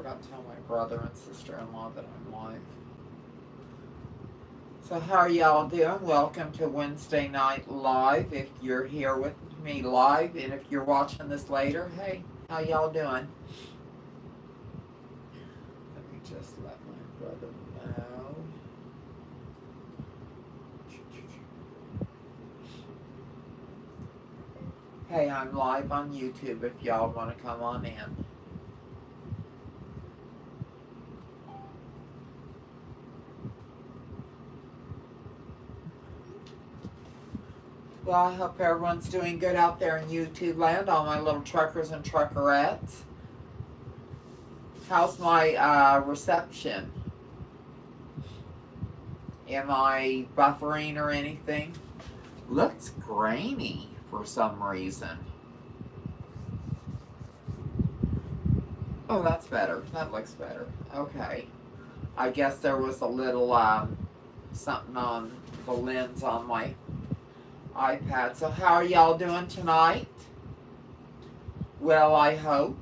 forgot to tell my brother and sister-in-law that I'm live. So how are y'all doing? Welcome to Wednesday Night Live. If you're here with me live, and if you're watching this later, hey, how y'all doing? Let me just let my brother know. Hey, I'm live on YouTube if y'all want to come on in. Well, I hope everyone's doing good out there in YouTube land, all my little truckers and truckerettes. How's my reception? Am I buffering or anything? Looks grainy for some reason. Oh, that's better. That looks better. Okay. I guess there was a little something on the lens on my iPad. So how are y'all doing tonight? Well, I hope.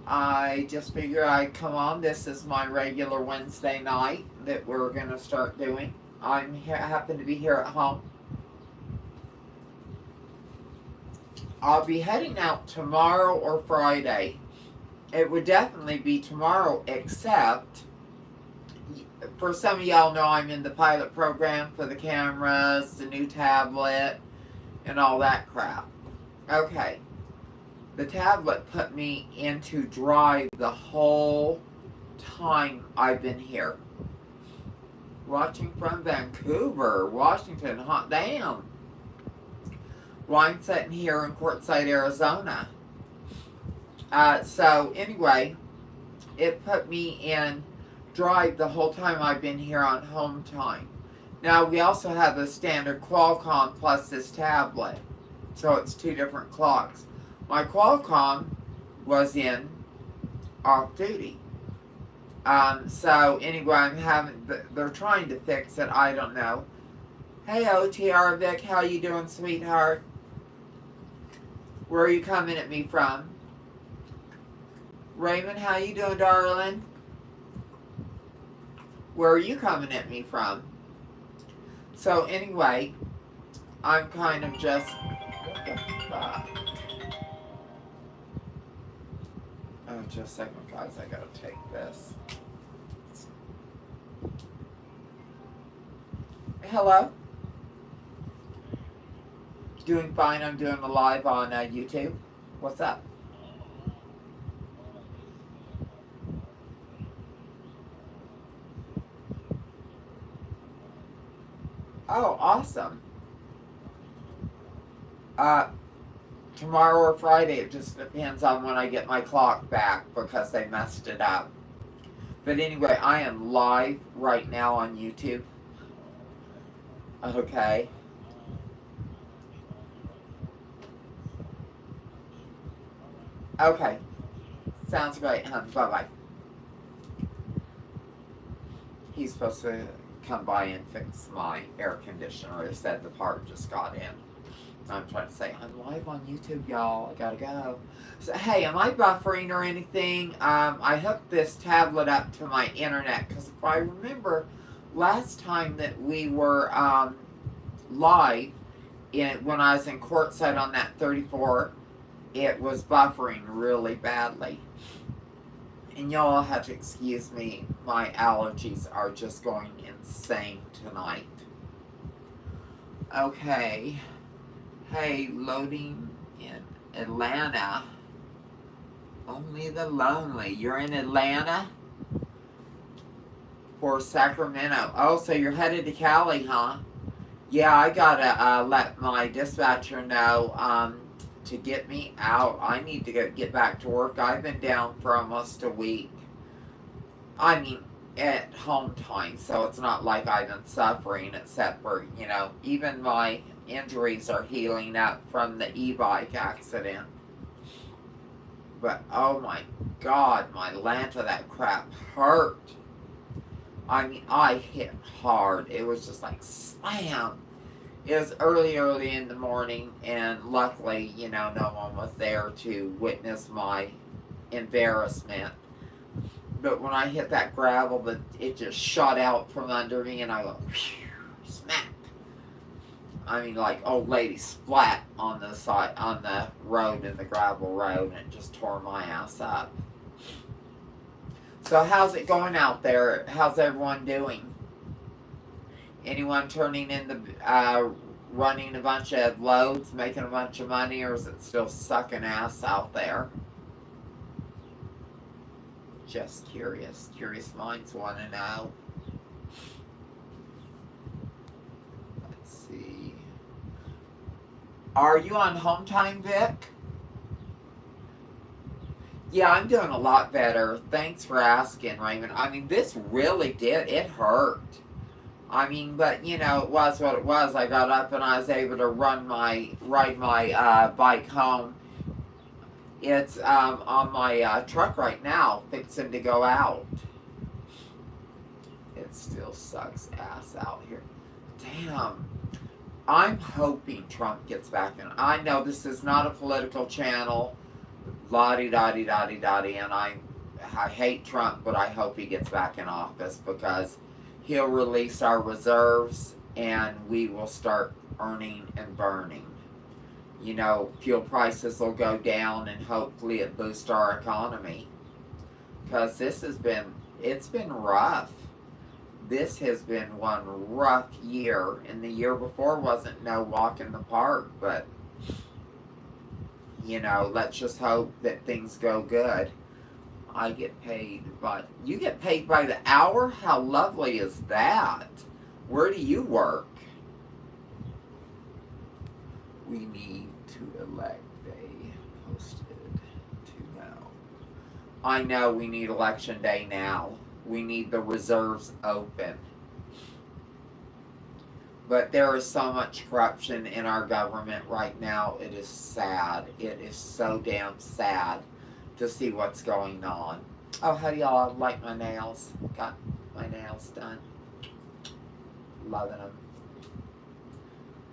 I just figure I'd come on. This is my regular Wednesday night that we're going to start doing. I'm happen to be here at home. I'll be heading out tomorrow or Friday. It would definitely be tomorrow, except for some of y'all know I'm in the pilot program for the cameras, the new tablet, and all that crap. Okay. The tablet put me into drive the whole time I've been here. Watching from Vancouver, Washington, hot damn. Well, I'm sitting here in Quartzsite, Arizona. So anyway, it put me in drive the whole time I've been here on home time. Now, we also have the standard Qualcomm plus this tablet. So it's two different clocks. My Qualcomm was in off duty. So anyway, they're trying to fix it. I don't know. Hey, OTR Vic, how you doing, sweetheart? Where are you coming at me from? Raymond, how you doing, darling? Where are you coming at me from? So anyway, I'm kind of just... What the fuck? Oh, just a second, guys. I gotta take this. Hello? Doing fine. I'm doing a live on YouTube. What's up? Oh, awesome. Tomorrow or Friday, it just depends on when I get my clock back because they messed it up. But anyway, I am live right now on YouTube. Okay. Okay. Sounds great, hon. Bye-bye. He's supposed to come by and fix my air conditioner. He said the part just got in. I'm trying to say, I'm live on YouTube, y'all. I gotta go. So, hey, am I buffering or anything? I hooked this tablet up to my internet because if I remember last time that we were live, when I was in Quartzsite on that 34, it was buffering really badly. And y'all have to excuse me. My allergies are just going insane tonight. Okay. Hey, loading in Atlanta. Only the lonely. You're in Atlanta? For Sacramento. Oh, so you're headed to Cali, huh? Yeah, I gotta let my dispatcher know to get me out. I need to get back to work. I've been down for almost a week. I mean, at home time, so it's not like I've been suffering, except for, even my injuries are healing up from the e-bike accident. But, oh my God, my Lanta, that crap hurt. I mean, I hit hard. It was just like, slam. It was early in the morning, and luckily, no one was there to witness my embarrassment. But when I hit that gravel, it just shot out from under me, and I went, whew, smack. I mean, like old lady splat on the side, on the road, in the gravel road, and it just tore my ass up. So how's it going out there? How's everyone doing? Anyone turning in running a bunch of loads, making a bunch of money, or is it still sucking ass out there? Just curious. Curious minds want to know. Let's see. Are you on home time, Vic? Yeah, I'm doing a lot better. Thanks for asking, Raymond. I mean, this really did. It hurt. I mean, but it was what it was. I got up and I was able to ride my bike home. It's on my truck right now, fixing to go out. It still sucks ass out here. Damn. I'm hoping Trump gets back in. I know this is not a political channel. La-di-da-di-da-di-da-di. And I hate Trump, but I hope he gets back in office, because he'll release our reserves and we will start earning and burning. Fuel prices will go down and hopefully it boosts our economy. Because it's been rough. This has been one rough year. And the year before wasn't no walk in the park. But, let's just hope that things go good. I get paid you get paid by the hour? How lovely is that? Where do you work? We need to elect a posted to know. I know we need election day now. We need the reserves open. But there is so much corruption in our government right now. It is sad. It is so damn sad to see what's going on. Oh, how do y'all like my nails? Got my nails done. Loving them.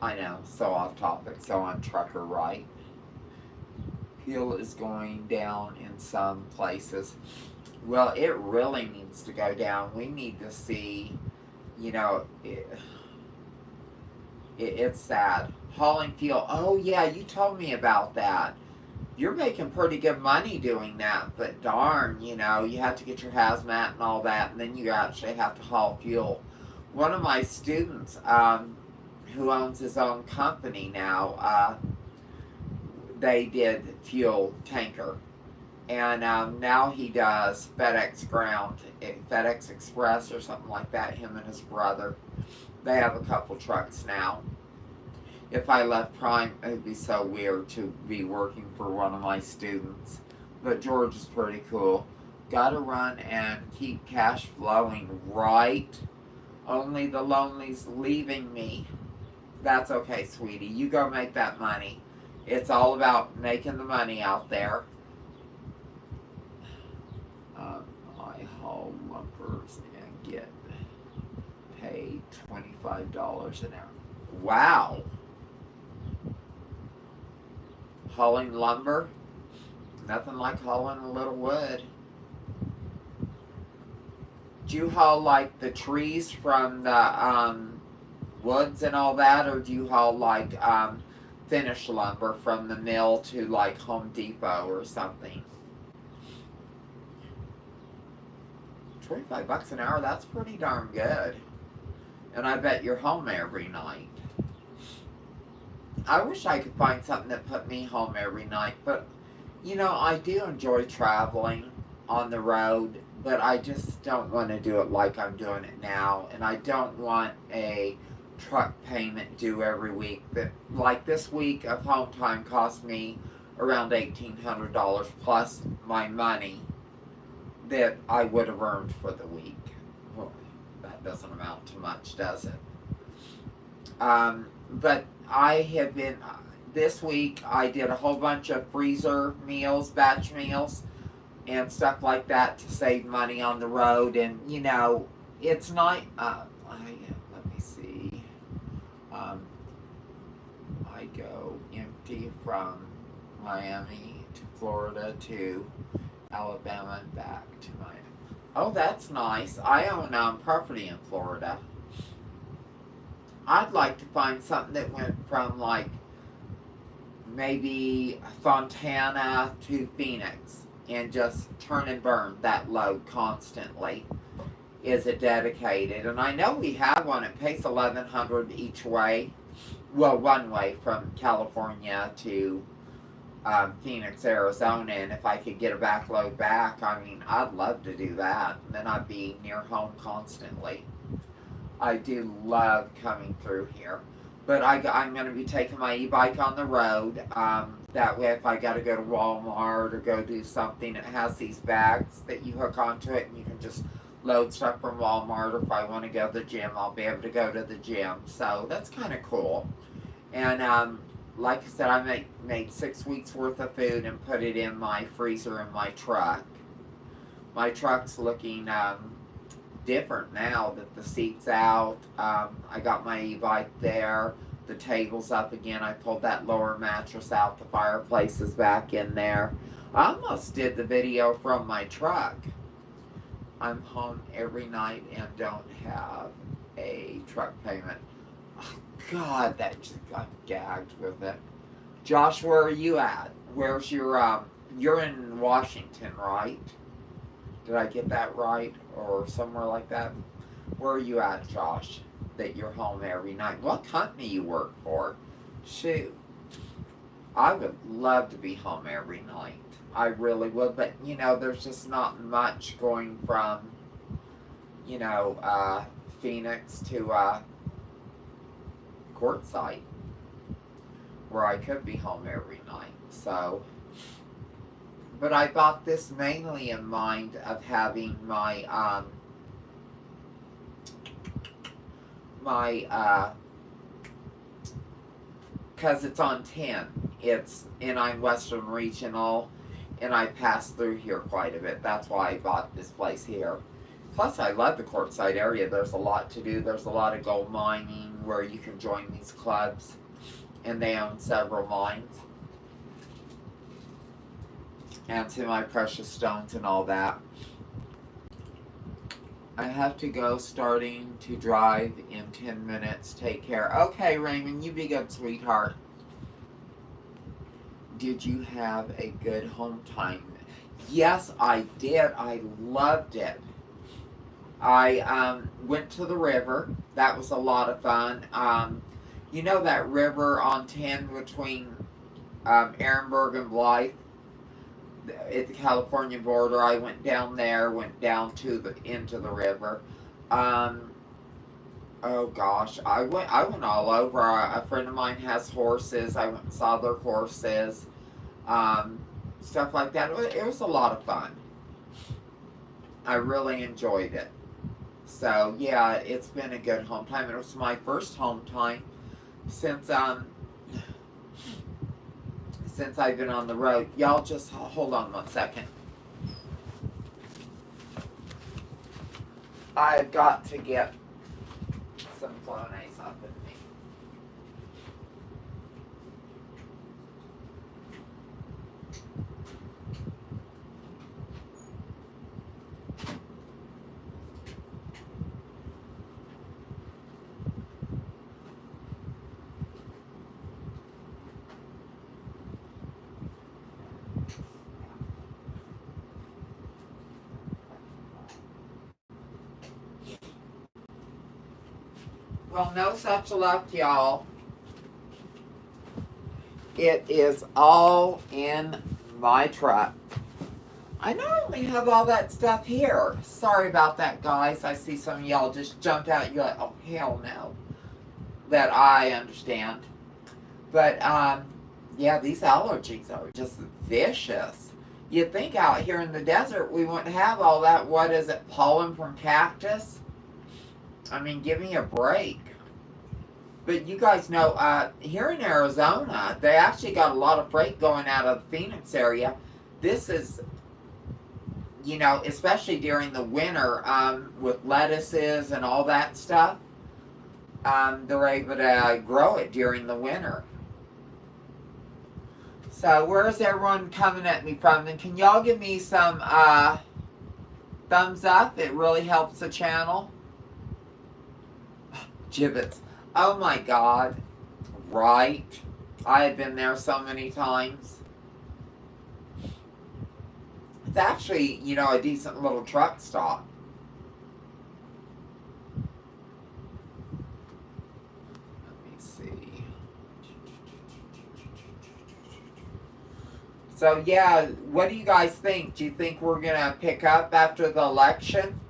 I know, so off topic, so on trucker right. Fuel is going down in some places. Well, it really needs to go down. We need to see, it's sad. Hauling fuel. Oh, yeah, you told me about that. You're making pretty good money doing that, but darn, you have to get your hazmat and all that, and then you actually have to haul fuel. One of my students, who owns his own company now, they did fuel tanker. And now he does FedEx Ground, FedEx Express or something like that, him and his brother. They have a couple trucks now. If I left Prime, it would be so weird to be working for one of my students. But George is pretty cool. Gotta run and keep cash flowing, right? Only the lonely's leaving me. That's okay, sweetie. You go make that money. It's all about making the money out there. I haul lumpers and get paid $25 an hour. Wow. Hauling lumber? Nothing like hauling a little wood. Do you haul like the trees from the woods and all that, or do you haul like finished lumber from the mill to like Home Depot or something? $25 an hour, that's pretty darn good. And I bet you're home every night. I wish I could find something that put me home every night, but I do enjoy traveling on the road, but I just don't want to do it like I'm doing it now, and I don't want a truck payment due every week. That, like this week of home time cost me around $1,800 plus my money that I would have earned for the week. Well, that doesn't amount to much, does it? But I have been, this week I did a whole bunch of freezer meals, batch meals, and stuff like that to save money on the road. And, it's not, let me see. property from Miami to Florida to Alabama and back to Miami. Oh, that's nice. I own property in Florida. I'd like to find something that went from like maybe Fontana to Phoenix and just turn and burn that load constantly. Is it dedicated? And I know we have one. It pays $1,100 each way. Well, one way from California to Phoenix, Arizona. And if I could get a back load back, I mean, I'd love to do that. Then I'd be near home constantly. I do love coming through here. But I'm going to be taking my e-bike on the road. That way if I got to go to Walmart or go do something, it has these bags that you hook onto it and you can just load stuff from Walmart. Or if I want to go to the gym, I'll be able to go to the gym. So that's kind of cool. And like I said, I made 6 weeks worth of food and put it in my freezer in my truck. My truck's looking different now that the seat's out. I got my e-bike there. The table's up again. I pulled that lower mattress out. The fireplace is back in there. I almost did the video from my truck. I'm home every night and don't have a truck payment. Oh, God, that just got gagged with it. Josh, where are you at? Where's your, you're in Washington, right? Did I get that right? Or somewhere like that? Where are you at, Josh? That you're home every night. What company you work for? Shoot. I would love to be home every night. I really would. But, you know, there's just not much going from, you know, Phoenix to Quartzsite, where I could be home every night. So... But I bought this mainly in mind of having my, because it's on 10. And I'm Western Regional, and I pass through here quite a bit. That's why I bought this place here. Plus, I love the Quartzsite area. There's a lot to do. There's a lot of gold mining where you can join these clubs, and they own several mines. And to my precious stones and all that. I have to go, starting to drive in 10 minutes. Take care. Okay, Raymond, you be good, sweetheart. Did you have a good home time? Yes, I did. I loved it. I went to the river. That was a lot of fun. You know that river on 10 between Ehrenberg and Blythe? At the California border. I went down there, went down to into the river. Oh gosh, I went all over. A friend of mine has horses. I went and saw their horses, stuff like that. It was a lot of fun. I really enjoyed it. So yeah, it's been a good home time. It was my first home time since I've been on the road. Y'all just hold on 1 second. I've got to get some Flonase up with me. Well, no such luck, y'all. It is all in my truck. I normally have all that stuff here. Sorry about that, guys. I see some of y'all just jumped out. You're like, oh, hell no. That I understand. But, yeah, these allergies are just vicious. You'd think out here in the desert we wouldn't have all that, what is it, pollen from cactus? I mean, give me a break. But you guys know, here in Arizona, they actually got a lot of freight going out of the Phoenix area. This is, you know, especially during the winter, with lettuces and all that stuff, they're able to grow it during the winter. So where's everyone coming at me from? And can y'all give me some thumbs up? It really helps the channel. Gibbets. Oh my God. Right. I have been there so many times. It's actually, you know, a decent little truck stop. Let me see. So yeah, what do you guys think? Do you think we're going to pick up after the election?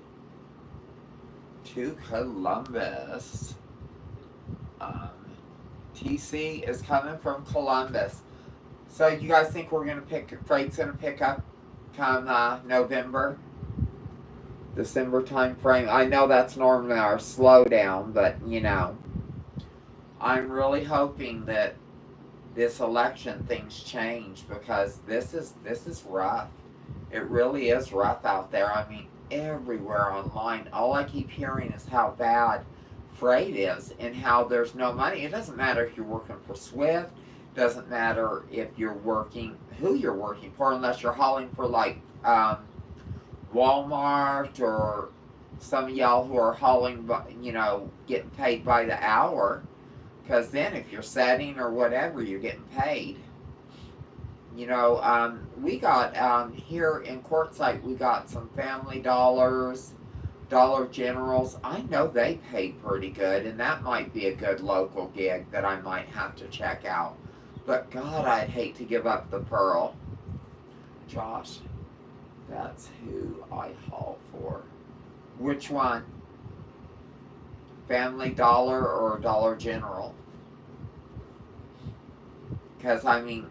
To Columbus. TC is coming from Columbus. So you guys think we're going to freight's going to pick up come November, December time frame? I know that's normally our slowdown, but you know, I'm really hoping that this election things change, because this is rough. It really is rough out there. I mean, everywhere online, all I keep hearing is how bad freight is and how there's no money. It doesn't matter if you're working for Swift, doesn't matter if you're working, who you're working for, unless you're hauling for like Walmart or some of y'all who are hauling, you know, getting paid by the hour. Because then if you're setting or whatever, you're getting paid. You know, we got here in Quartzsite, we got some Family Dollars, Dollar Generals. I know they pay pretty good, and that might be a good local gig that I might have to check out. But God, I'd hate to give up the Pearl. Josh, that's who I haul for. Which one? Family Dollar or Dollar General? Because, I mean,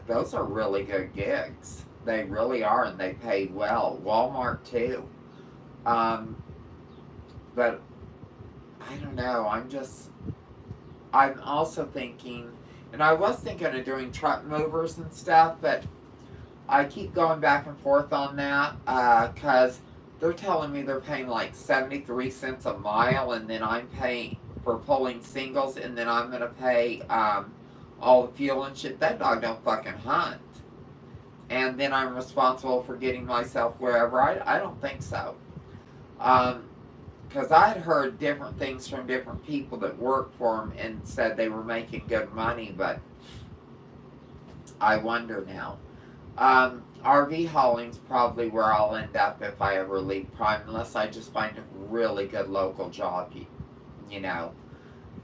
those are really good gigs. They really are, and they pay well. Walmart, too. But, I don't know. I'm also thinking, and I was thinking of doing truck movers and stuff, but I keep going back and forth on that, because they're telling me they're paying like 73 cents a mile, and then I'm paying for pulling singles, and then I'm going to pay all the fuel and shit. That dog don't fucking hunt. And then I'm responsible for getting myself wherever. I don't think so. Because I had heard different things from different people that worked for them and said they were making good money, but I wonder now. RV hauling's probably where I'll end up if I ever leave Prime, unless I just find a really good local job, you know.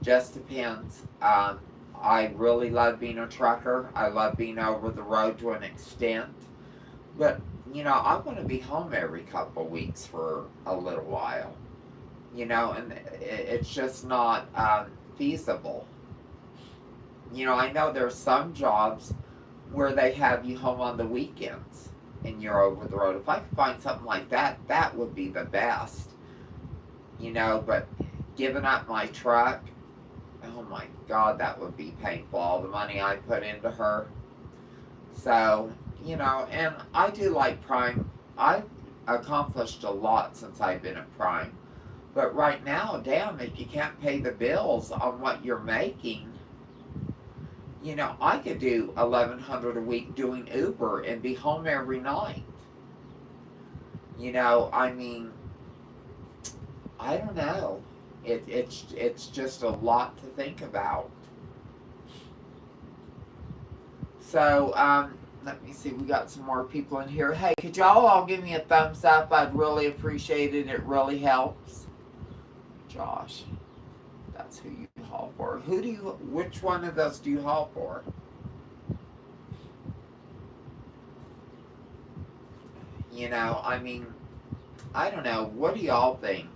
Just depends. I really love being a trucker. I love being over the road to an extent. But, you know, I'm going to be home every couple weeks for a little while. You know, and it's just not feasible. You know, I know there's some jobs where they have you home on the weekends and you're over the road. If I could find something like that, that would be the best. You know, but giving up my truck, oh my God, that would be painful. All the money I put into her. So, you know, and I do like Prime. I've accomplished a lot since I've been at Prime. But right now, damn, if you can't pay the bills on what you're making, you know, I could do $1,100 a week doing Uber and be home every night. You know, I mean, I don't know. It's just a lot to think about. So, let me see. We got some more people in here. Hey, could y'all all give me a thumbs up? I'd really appreciate it. It really helps. Josh, that's who you haul for. Which one of those do you haul for? You know, I mean, I don't know. What do y'all think?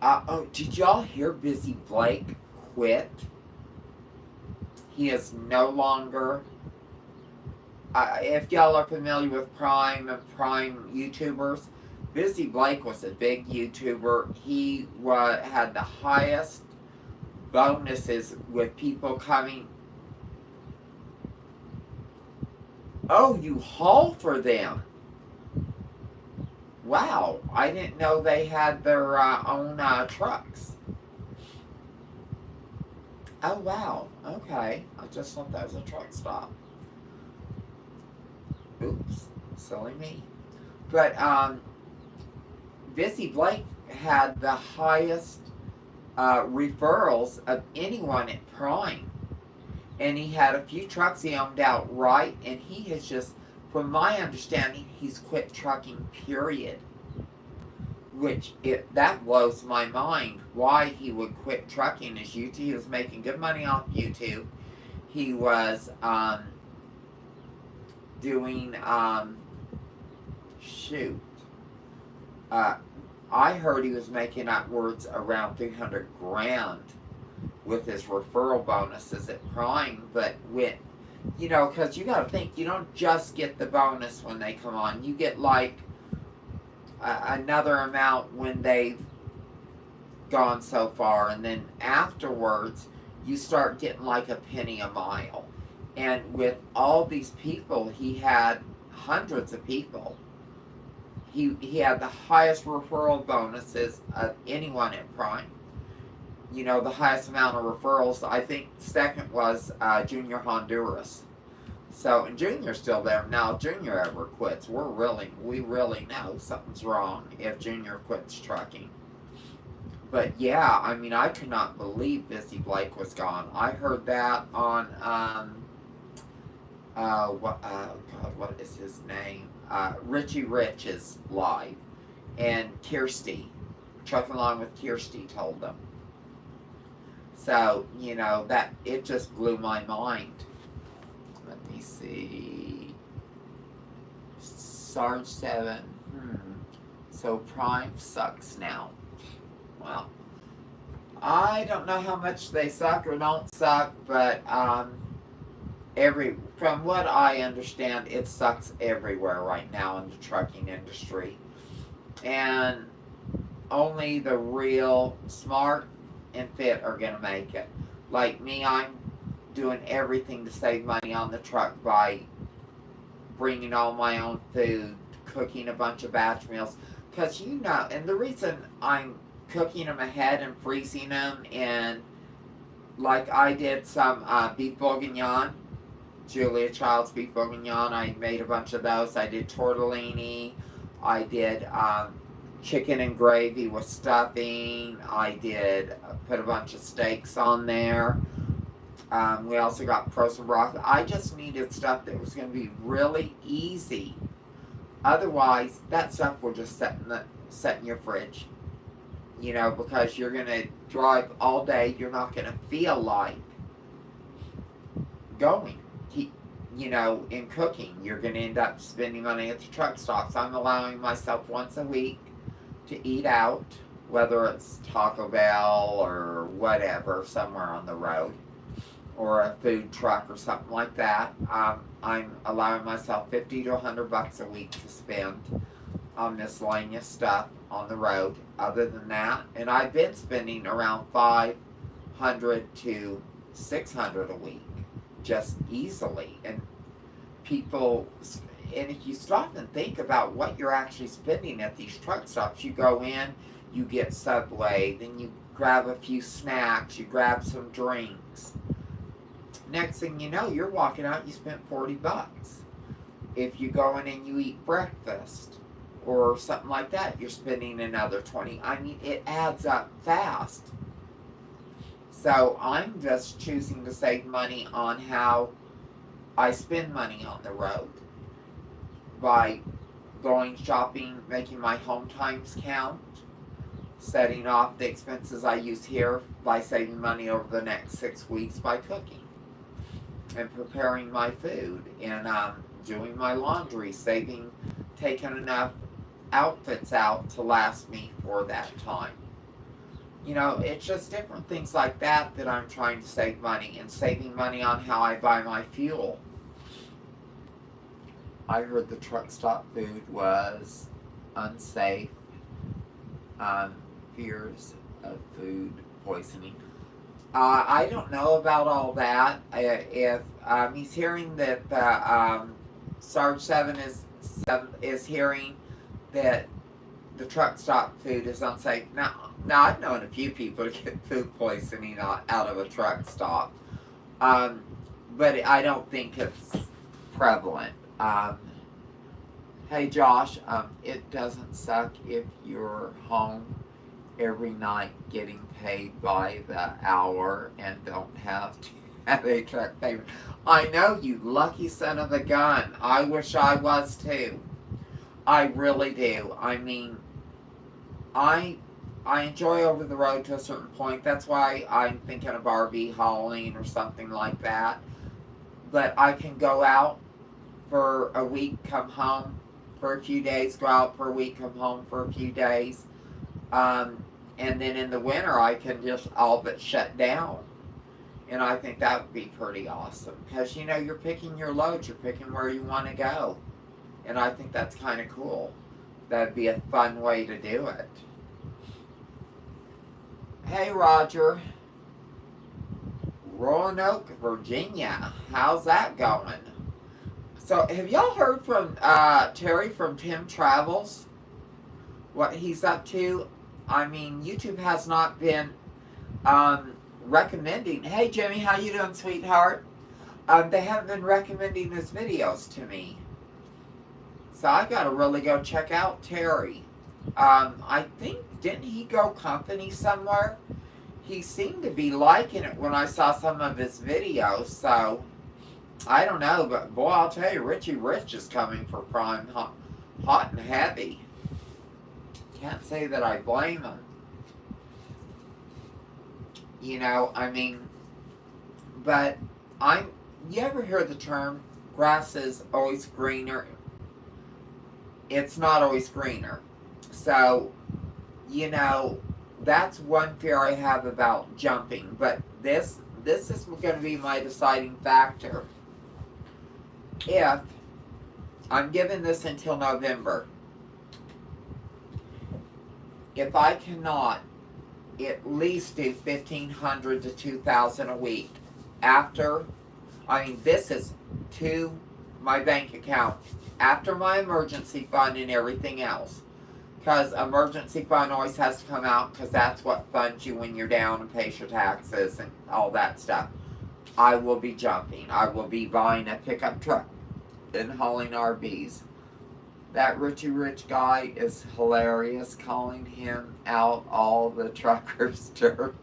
Oh, did y'all hear Busy Blake quit? He is no longer... if y'all are familiar with Prime and Prime YouTubers, Busy Blake was a big YouTuber. He had the highest bonuses with people coming. Oh, you haul for them. Wow, I didn't know they had their own trucks. Oh, wow. Okay. I just thought that was a truck stop. Oops. Silly me. But, Busy Blake had the highest referrals of anyone at Prime. And he had a few trucks he owned outright, and he has just, from my understanding, he's quit trucking, period. Which, that blows my mind why he would quit trucking as YouTube. He was making good money off YouTube. He was doing, shoot. I heard he was making upwards around 300 grand with his referral bonuses at Prime, but with, because you got to think, you don't just get the bonus when they come on. You get like another amount when they've gone so far, and then afterwards you start getting like a penny a mile. And with all these people, he had hundreds of people. He had the highest referral bonuses of anyone at Prime. The highest amount of referrals. I think second was Junior Honduras. So, and Junior's still there. Now, if Junior ever quits, we really know something's wrong if Junior quits trucking. But yeah, I mean, I could not believe Busy Blake was gone. I heard that on, what is his name? Richie Rich's live. And Kirsty, trucking along with Kirsty, told them. So, that, it just blew my mind. Let me see. Sarge 7. So Prime sucks now. Well, I don't know how much they suck or don't suck, but from what I understand, it sucks everywhere right now in the trucking industry. And only the real smart and fit are going to make it. Like me, I'm doing everything to save money on the truck by bringing all my own food, cooking a bunch of batch meals. Because and the reason I'm cooking them ahead and freezing them, and like I did some beef bourguignon, Julia Child's beef bourguignon, I made a bunch of those. I did tortellini, I did chicken and gravy with stuffing, I did put a bunch of steaks on there. We also got frozen broccoli. I just needed stuff that was going to be really easy. Otherwise, that stuff will just set in your fridge. Because you're going to drive all day. You're not going to feel like going. In cooking, you're going to end up spending money at the truck stops. I'm allowing myself once a week to eat out, whether it's Taco Bell or whatever, somewhere on the road, or a food truck or something like that. I'm allowing myself $50 to $100 a week to spend on miscellaneous stuff on the road. Other than that, and I've been spending around $500 to $600 a week, just easily. And if you stop and think about what you're actually spending at these truck stops, you go in, you get Subway, then you grab a few snacks, you grab some drinks. Next thing you know, you're walking out, you spent $40. If you go in and you eat breakfast or something like that, you're spending another $20. I mean, it adds up fast. So I'm just choosing to save money on how I spend money on the road by going shopping, making my home times count, setting off the expenses I use here by saving money over the next 6 weeks by cooking and preparing my food, and doing my laundry, taking enough outfits out to last me for that time. It's just different things like that I'm trying to save money, and saving money on how I buy my fuel. I heard the truck stop food was unsafe, fears of food poisoning. I don't know about all that. If he's hearing that Sarge 7 is hearing that the truck stop food is unsafe. Now I've known a few people to get food poisoning out of a truck stop, but I don't think it's prevalent. Hey Josh, it doesn't suck if you're home every night getting paid by the hour and don't have to have a truck payment. I know, you lucky son of a gun. I wish I was too. I really do. I mean, I enjoy over the road to a certain point. That's why I'm thinking of RV hauling or something like that. But I can go out for a week, come home for a few days, go out for a week, come home for a few days. And then in the winter, I can just all but shut down. And I think that would be pretty awesome. Because, you know, you're picking your loads. You're picking where you want to go. And I think that's kind of cool. That'd be a fun way to do it. Hey, Roger. Roanoke, Virginia. How's that going? So, have y'all heard from Terry from Tim Travels? What he's up to? I mean, YouTube has not been recommending. Hey, Jimmy, how you doing, sweetheart? They haven't been recommending his videos to me. So, I got to really go check out Terry. I think, didn't he go company somewhere? He seemed to be liking it when I saw some of his videos, so I don't know, but boy, I'll tell you, Richie Rich is coming for Prime hot and heavy. Can't say that I blame him. You know, I mean, but you ever hear the term, grass is always greener? It's not always greener. So, you know, that's one fear I have about jumping, but this is going to be my deciding factor. If I'm giving this until November, if I cannot at least do $1,500 to $2,000 a week after, I mean, this is to my bank account after my emergency fund and everything else. Because emergency fund always has to come out because that's what funds you when you're down and pays your taxes and all that stuff. I will be jumping. I will be buying a pickup truck and hauling RVs. That Richie Rich guy is hilarious, calling him out all the truckers' dirt.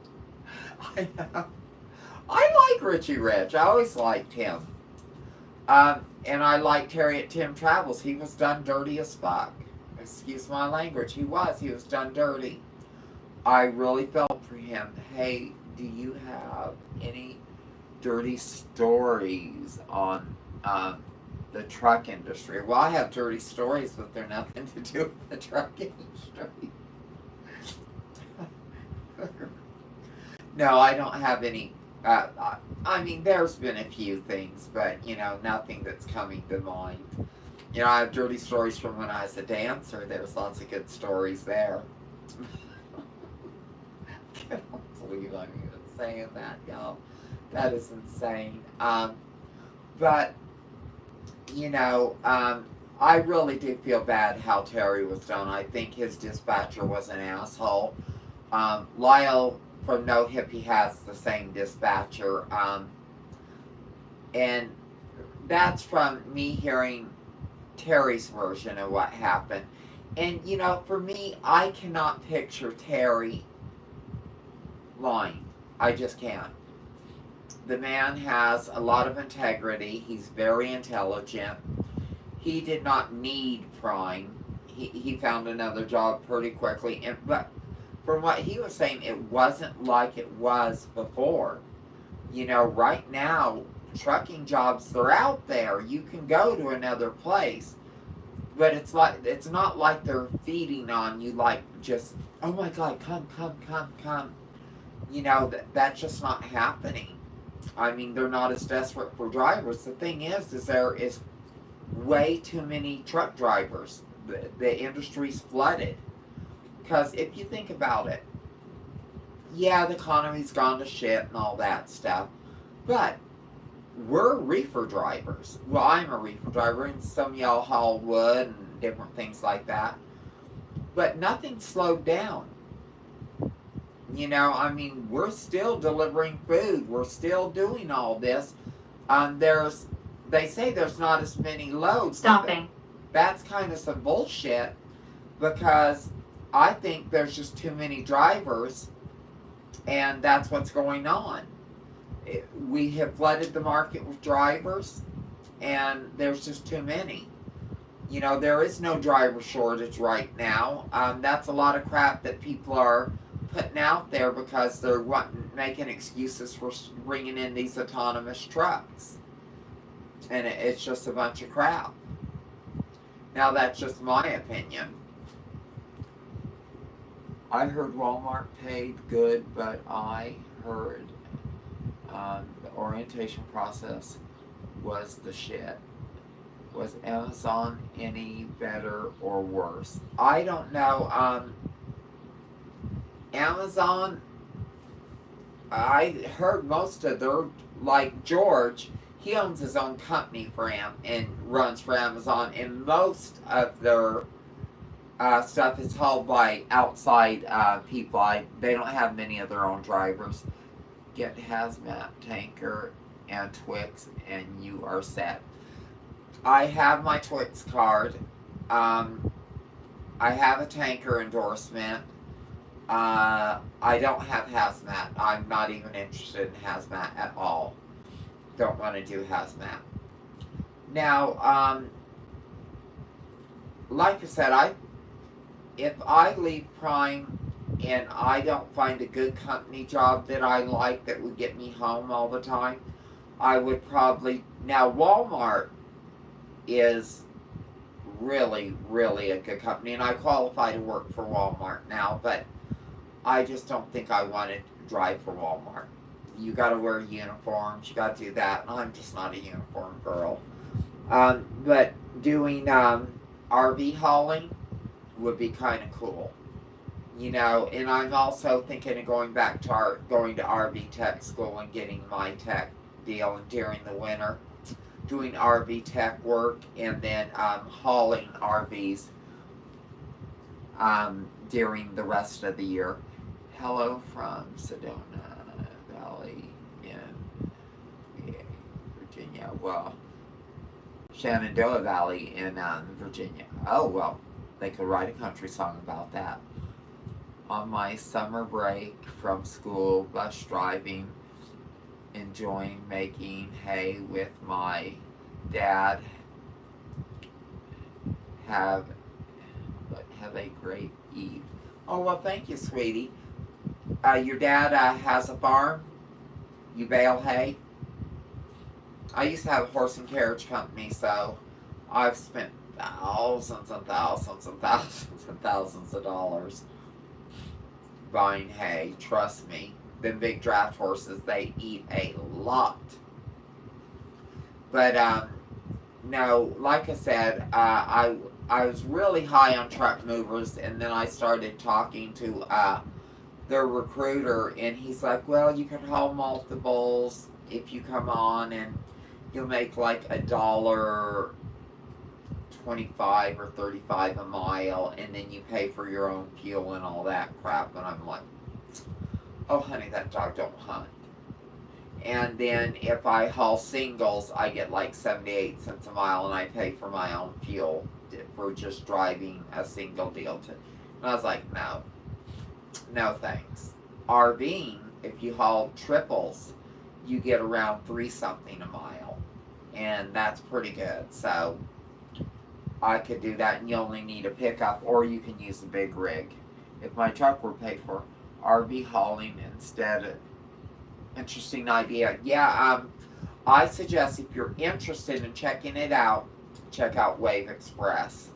I know. I like Richie Rich. I always liked him. And I like Terry at Tim Travels. He was done dirty as fuck. Excuse my language. He was done dirty. I really felt for him. Hey, do you have any dirty stories on the truck industry? Well, I have dirty stories, but they're nothing to do with the truck industry. No, I don't have any. I mean, there's been a few things, but, you know, nothing that's coming to mind. You know, I have dirty stories from when I was a dancer. There's lots of good stories there. I can't believe I'm even saying that, y'all. That is insane. But, you know, I really do feel bad how Terry was done. I think his dispatcher was an asshole. Lyle from No Hippie has the same dispatcher. And that's from me hearing Terry's version of what happened. And, you know, for me, I cannot picture Terry lying. I just can't. The man has a lot of integrity. He's very intelligent. He did not need Prime. He found another job pretty quickly. But from what he was saying, it wasn't like it was before. You know, right now, trucking jobs, they're out there. You can go to another place. But it's not like they're feeding on you, like just, oh my God, come. You know, that's just not happening. I mean, they're not as desperate for drivers. The thing is there is way too many truck drivers. The industry's flooded. Because if you think about it, yeah, the economy's gone to shit and all that stuff. But we're reefer drivers. Well, I'm a reefer driver, and some of y'all haul wood and different things like that. but nothing slowed down. You know, I mean, we're still delivering food. We're still doing all this. They say there's not as many loads. Stopping. That's kind of some bullshit, because I think there's just too many drivers, and that's what's going on. We have flooded the market with drivers, and there's just too many. You know, there is no driver shortage right now. That's a lot of crap that people are putting out there because they're making excuses for bringing in these autonomous trucks. And it's just a bunch of crap. Now, that's just my opinion. I heard Walmart paid good, but I heard the orientation process was the shit. Was Amazon any better or worse? I don't know. Amazon, I heard most of their, like George, he owns his own company and runs for Amazon, and most of their stuff is hauled by outside people. They don't have many of their own drivers. Get hazmat tanker and Twix, and you are set. I have my Twix card. I have a tanker endorsement. I don't have hazmat. I'm not even interested in hazmat at all. Don't want to do hazmat. Now, like I said, if I leave Prime and I don't find a good company job that I like that would get me home all the time, I would probably... Now, Walmart is really, really a good company, and I qualify to work for Walmart now, but I just don't think I want to drive for Walmart. You gotta wear uniforms, you gotta do that, and I'm just not a uniform girl. But doing RV hauling would be kind of cool. You know, and I'm also thinking of going back to going to RV tech school and getting my tech deal during the winter. Doing RV tech work, and then hauling RVs during the rest of the year. Hello from Sedona Valley in Virginia. Well, Shenandoah Valley in Virginia. Oh, well, they could write a country song about that. On my summer break from school, bus driving, enjoying making hay with my dad. Have a great eve. Oh, well, thank you, sweetie. Your dad has a farm? You bale hay? I used to have a horse and carriage company, so I've spent thousands and thousands and thousands and thousands of dollars buying hay. Trust me. Them big draft horses, they eat a lot. But no, like I said, I was really high on truck movers, and then I started talking to their recruiter, and he's like, well, you can haul multiples if you come on, and you'll make like $1.25 or 35 a mile, and then you pay for your own fuel and all that crap. And I'm like, oh honey, that dog don't hunt. And then if I haul singles, I get like 78 cents a mile, and I pay for my own fuel for just driving a single deal. And I was like, no thanks. RVing, if you haul triples, you get around 3 something a mile, and that's pretty good. So I could do that, and you only need a pickup, or you can use a big rig. If my truck were paid for, RV hauling instead. Interesting idea. Yeah, I suggest if you're interested in checking it out, check out Wave Express.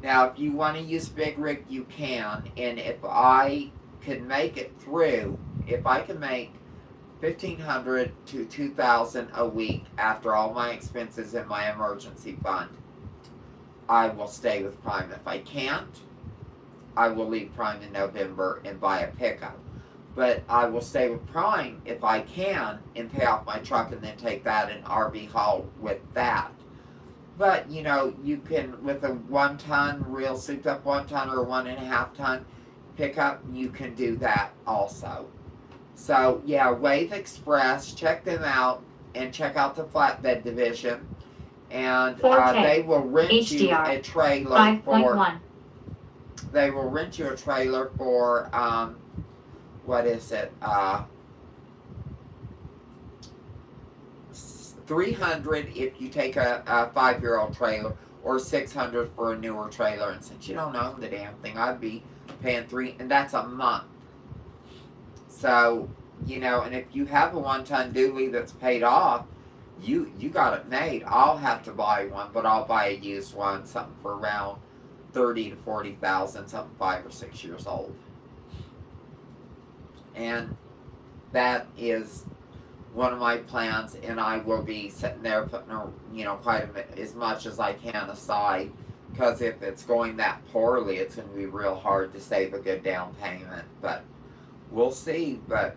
Now, if you want to use big rig, you can. And if I could make it through, if I can make $1,500 to $2,000 a week after all my expenses in my emergency fund, I will stay with Prime. If I can't, I will leave Prime in November and buy a pickup. But I will stay with Prime if I can and pay off my truck, and then take that and RV haul with that. But, you know, you can, with a 1 ton, real souped up 1 ton or 1.5 ton pickup, you can do that also. So, yeah, Wave Express, check them out and check out the flatbed division. And they will rent you a trailer for, they will rent you a trailer for, what is it, 300 if you take a 5-year-old trailer, or 600 for a newer trailer. And since you don't own the damn thing, I'd be paying and that's a month. So, you know, and if you have a 1-ton dually that's paid off, you got it made. I'll have to buy one, but I'll buy a used one, something for around 30 to 40,000, something 5 or 6 years old. And that is one of my plans, and I will be sitting there putting, you know, quite a bit, as much as I can aside, because if it's going that poorly, it's going to be real hard to save a good down payment. But we'll see. But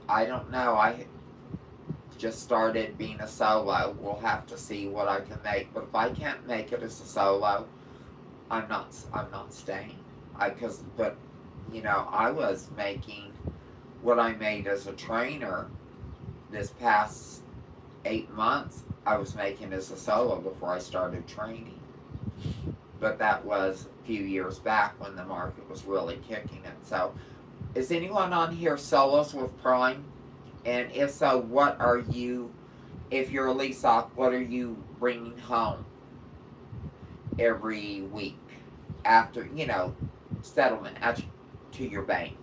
I don't know. I just started being a solo. We'll have to see what I can make. But if I can't make it as a solo, I'm not staying. But you know, I was making what I made as a trainer this past 8 months. I was making as a solo before I started training. But that was a few years back when the market was really kicking it. So, is anyone on here solos with Prime? And if so, what are you, if you're a lease op, what are you bringing home every week after, you know, settlement to your bank?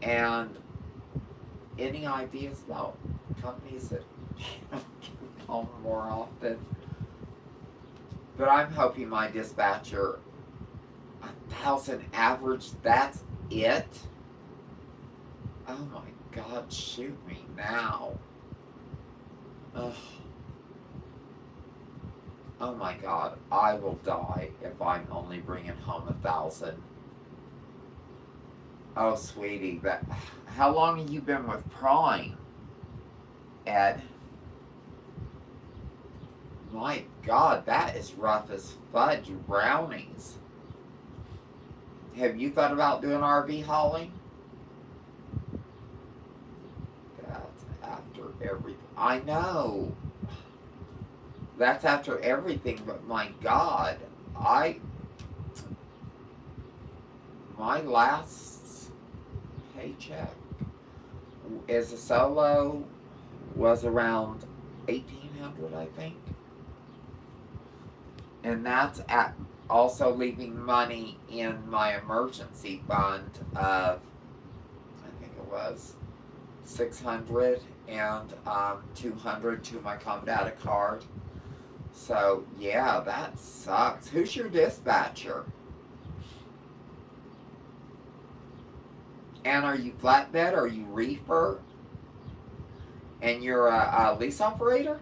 And any ideas about companies that get home more often? But I'm hoping my dispatcher, 1,000 average, that's it? Oh my God, shoot me now. Ugh. Oh my God, I will die if I'm only bringing home 1,000. Oh, sweetie, how long have you been with Prime, Ed? My God, that is rough as fudge brownies. Have you thought about doing RV hauling? That's after everything. I know. That's after everything, but my God, my last paycheck as a solo was around 1,800, I think. And that's at also leaving money in my emergency fund of, I think it was 600 and 200 to my Comdata card. So yeah, that sucks. Who's your dispatcher? And are you flatbed? Are you reefer? And you're a lease operator?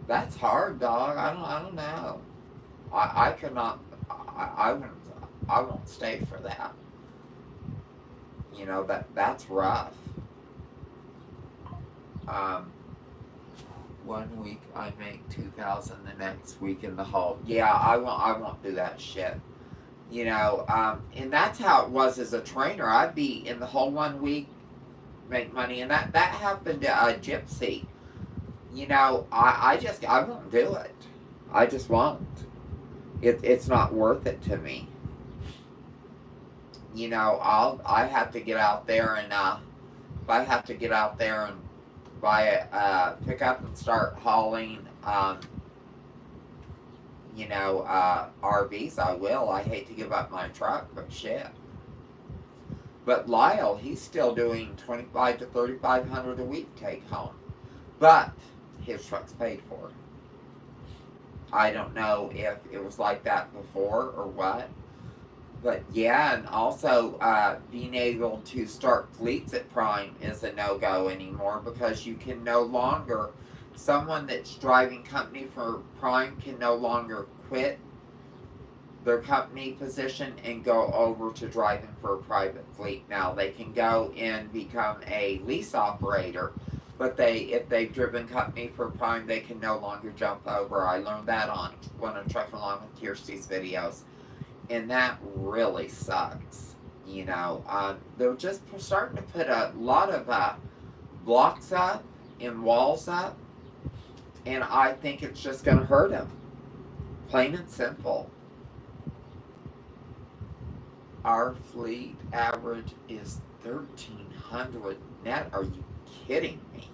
That's hard, dog. I don't know. I could not. I won't stay for that. You know, that's rough. 1 week I make 2,000. The next week in the hole. Yeah, I won't do that shit. You know, and that's how it was as a trainer. I'd be in the whole 1 week, make money, and that happened to Gypsy. You know, I won't do it. I just won't. It's not worth it to me. You know, I have to get out there and if I have to get out there and buy a pickup and start hauling you know, RVs, I will. I hate to give up my truck, but shit. But Lyle, he's still doing 2,500 to 3,500 a week take home, but his truck's paid for. I don't know if it was like that before or what, but yeah, and also being able to start fleets at Prime is a no-go anymore, because you can no longer, someone that's driving company for Prime can no longer quit their company position and go over to driving for a private fleet. Now they can go and become a lease operator, But if they've driven company for Prime, they can no longer jump over. I learned that on one of Trucking Along with Kirsty's videos, and that really sucks. They're just starting to put a lot of blocks up and walls up, and I think it's just going to hurt them. Plain and simple. Our fleet average is 1,300 net. Are you kidding me?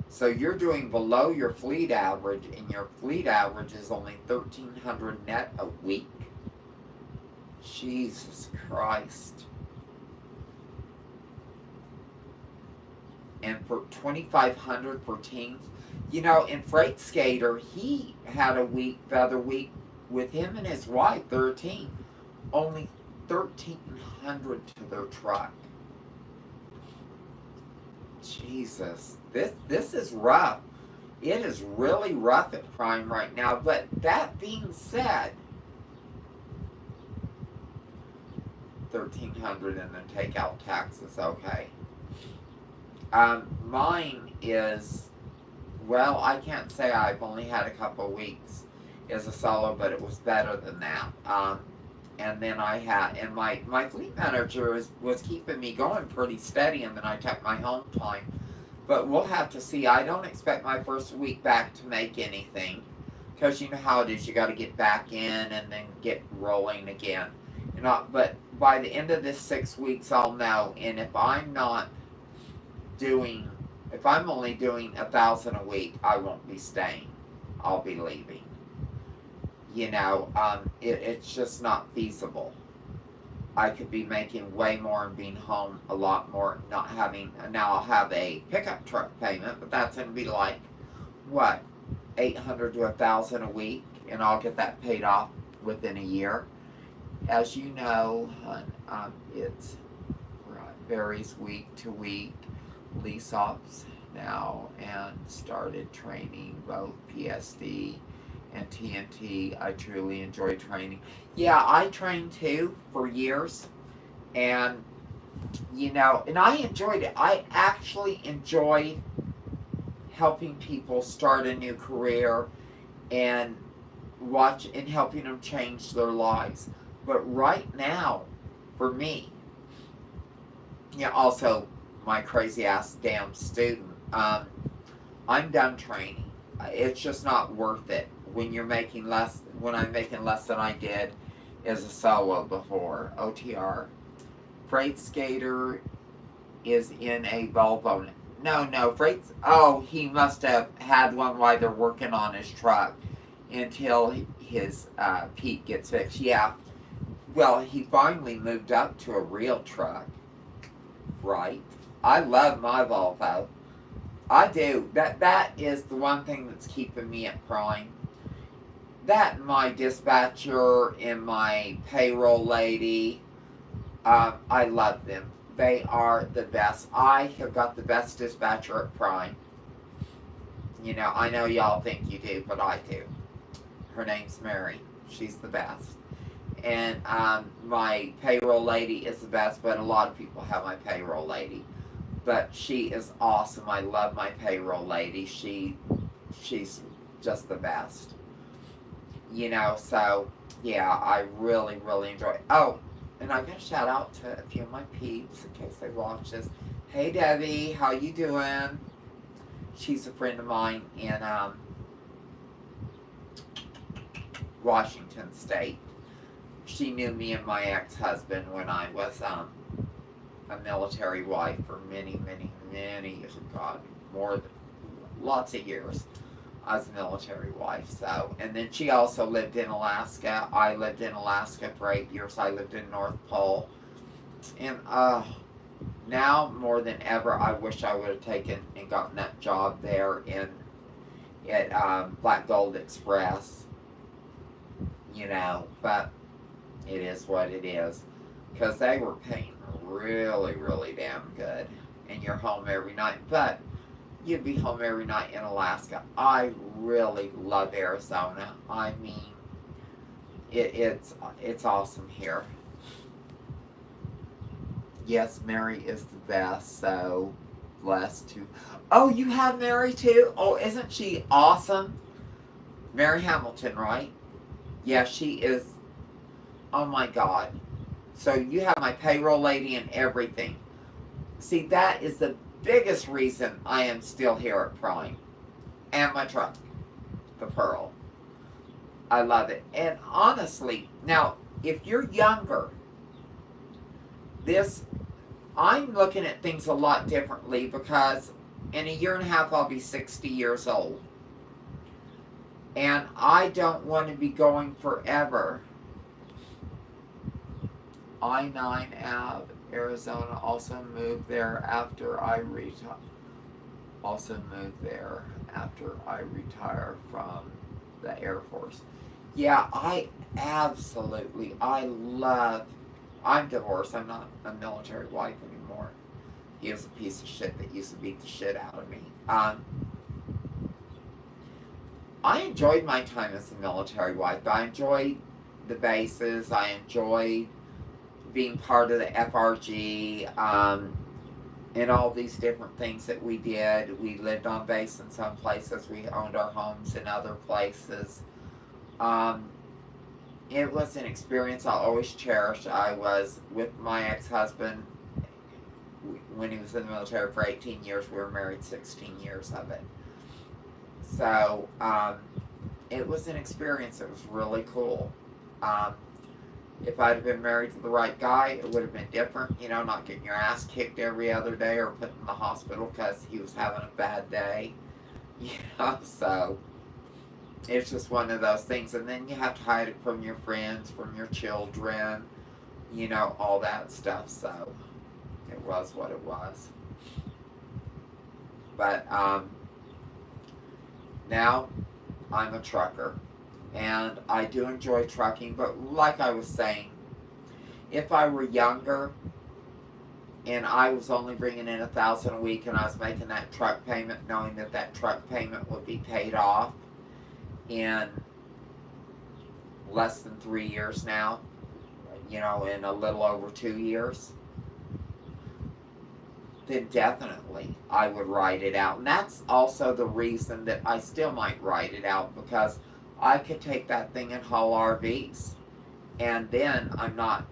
So you're doing below your fleet average, and your fleet average is only 1,300 net a week? Jesus Christ. And for 2,500 for teams, in Freight Skater, he had a week the other week with him and his wife, 13, only 1,300 to their truck. Jesus, this is rough. It is really rough at Prime right now. But that being said, 1,300 and then take out taxes. Okay. Mine is, well, I can't say I've only had a couple weeks as a solo, but it was better than that. And then and my fleet manager was keeping me going pretty steady, and then I took my home time. But we'll have to see. I don't expect my first week back to make anything, because you know how it is. You got to get back in and then get rolling again. But by the end of this 6 weeks, I'll know. And if I'm only doing 1,000 a week, I won't be staying. I'll be leaving. It's just not feasible. I could be making way more and being home a lot more, not having, now I'll have a pickup truck payment, but that's going to be like, what, 800 to 1,000 a week, and I'll get that paid off within a year. As you know, it varies week to week. Lease ops now, and started training both PSD and TNT. I truly enjoy training. Yeah, I trained too for years, and and I enjoyed it. I actually enjoyed helping people start a new career and helping them change their lives. But right now, for me, also my crazy ass damn student, I'm done training. It's just not worth it when I'm making less than I did as a solo before. OTR. Freight Skater is in a Volvo. No, he must have had one while they're working on his truck until his Pete gets fixed. Yeah. Well, he finally moved up to a real truck. Right. I love my Volvo. I do. That is the one thing that's keeping me at Prime. That and my dispatcher and my payroll lady, I love them. They are the best. I have got the best dispatcher at Prime. I know y'all think you do, but I do. Her name's Mary. She's the best. And my payroll lady is the best, but a lot of people have my payroll lady. But she is awesome. I love my payroll lady. She's just the best. So, yeah, I really, really enjoy it. Oh, and I'm going to shout out to a few of my peeps in case they watch this. Hey, Debbie, how you doing? She's a friend of mine in Washington State. She knew me and my ex-husband when I was a military wife for many, many, many years. God, lots of years. I was a military wife, so. And then she also lived in Alaska. I lived in Alaska for 8 years. I lived in North Pole. And now, more than ever, I wish I would have taken and gotten that job there at Black Gold Express. But it is what it is. Because they were paying really, really damn good. And you're home every night. But you'd be home every night in Alaska. I really love Arizona. I mean, it's awesome here. Yes, Mary is the best, so blessed to. Oh, you have Mary too? Oh, isn't she awesome? Mary Hamilton, right? Yeah, she is. Oh my God. So you have my payroll lady and everything. See, that is the biggest reason I am still here at Prime. And my truck, the Pearl. I love it. And honestly, now, if you're younger, I'm looking at things a lot differently because in a year and a half I'll be 60 years old. And I don't want to be going forever. I-9 Ave, Arizona, also moved there after I retire. From the Air Force. Yeah, I'm divorced. I'm not a military wife anymore. He was a piece of shit that used to beat the shit out of me. I enjoyed my time as a military wife. I enjoyed the bases. I enjoyed being part of the FRG, and all these different things that we did. We lived on base in some places. We owned our homes in other places. It was an experience I'll always cherish. I was with my ex-husband when he was in the military for 18 years. We were married 16 years of it. So, it was an experience. It was really cool. If I'd have been married to the right guy, it would have been different. You know, not getting your ass kicked every other day or put in the hospital because he was having a bad day. You know, so it's just one of those things. And then you have to hide it from your friends, from your children, you know, all that stuff. So it was what it was. But now I'm a trucker. And I do enjoy trucking, but like I was saying, if I were younger and I was only bringing in $1,000 a week and I was making that truck payment, knowing that that truck payment would be paid off in less than 3 years now, you know, in a little over 2 years, then definitely I would ride it out. And that's also the reason that I still might ride it out, because I could take that thing and haul RVs. And then I'm not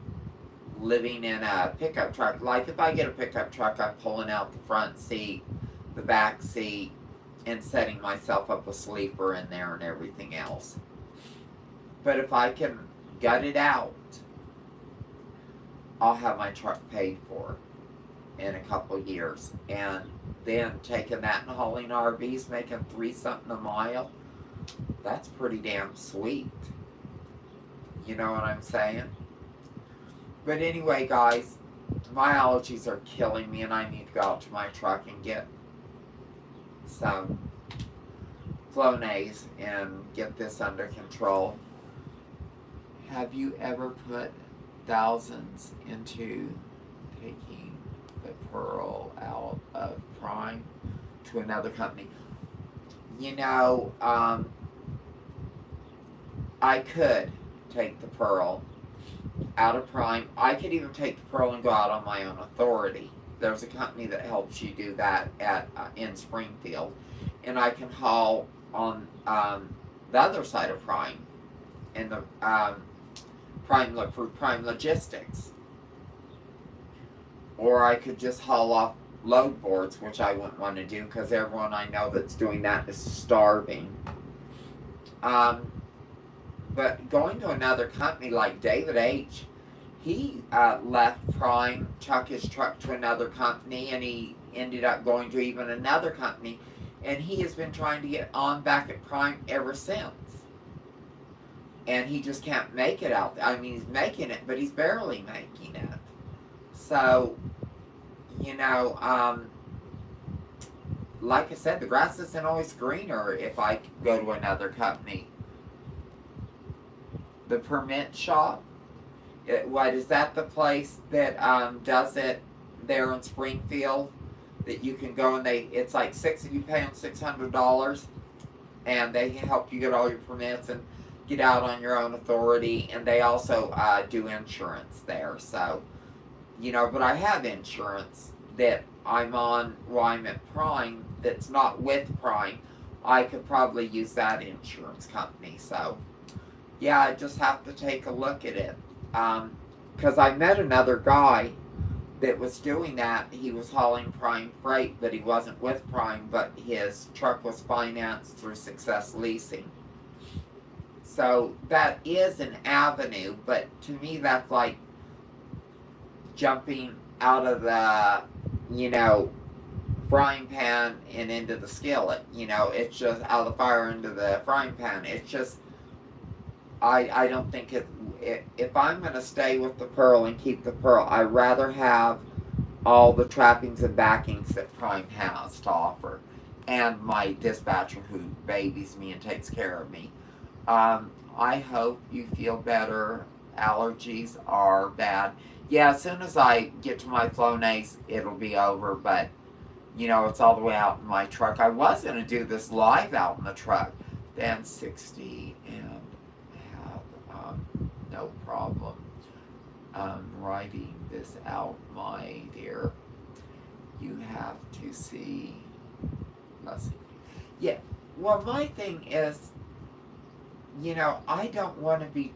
living in a pickup truck. Like if I get a pickup truck, I'm pulling out the front seat, the back seat, and setting myself up a sleeper in there and everything else. But if I can gut it out, I'll have my truck paid for in a couple years. And then taking that and hauling RVs, making $3 something a mile, that's pretty damn sweet. You know what I'm saying? But anyway, guys, my allergies are killing me and I need to go out to my truck and get some Flonase and get this under control. Have you ever put thousands into taking the Pearl out of Prime to another company? You know, I could take the Pearl out of Prime. I could even take the Pearl and go out on my own authority. There's a company that helps you do that at in Springfield. And I can haul on the other side of Prime, in the Prime Logistics. Or I could just haul off load boards, which I wouldn't want to do because everyone I know that's doing that is starving. But going to another company like David H., he left Prime, took his truck to another company, and he ended up going to even another company, and he has been trying to get on back at Prime ever since. And he just can't make it out. I mean, he's making it, but he's barely making it. So, you know, like I said, the grass isn't always greener if I go to another company. The permit shop, is that the place that does it there in Springfield? That you can go and it's like you pay them $600, and they help you get all your permits and get out on your own authority, and they also do insurance there. So You know, but I have insurance that I'm on while I'm at Prime that's not with Prime. I could probably use that insurance company. So, yeah, I just have to take a look at it. Because I met another guy that was doing that. He was hauling Prime freight, but he wasn't with Prime, but his truck was financed through Success Leasing. So that is an avenue, but to me that's like jumping out of the, you know, frying pan and into the skillet. You know, it's just out of the fire into the frying pan. It's just, I don't think if I'm going to stay with the Pearl and keep the Pearl, I'd rather have all the trappings and backings that Prime has to offer. And my dispatcher who babies me and takes care of me. I hope you feel better. Allergies are bad. Yeah, as soon as I get to my Flonase, it'll be over, but, you know, it's all the way out in my truck. I was going to do this live out in the truck. Then 60 and have no problem writing this out, my dear. You have to see. Let's see. Yeah, well, my thing is, you know, I don't want to be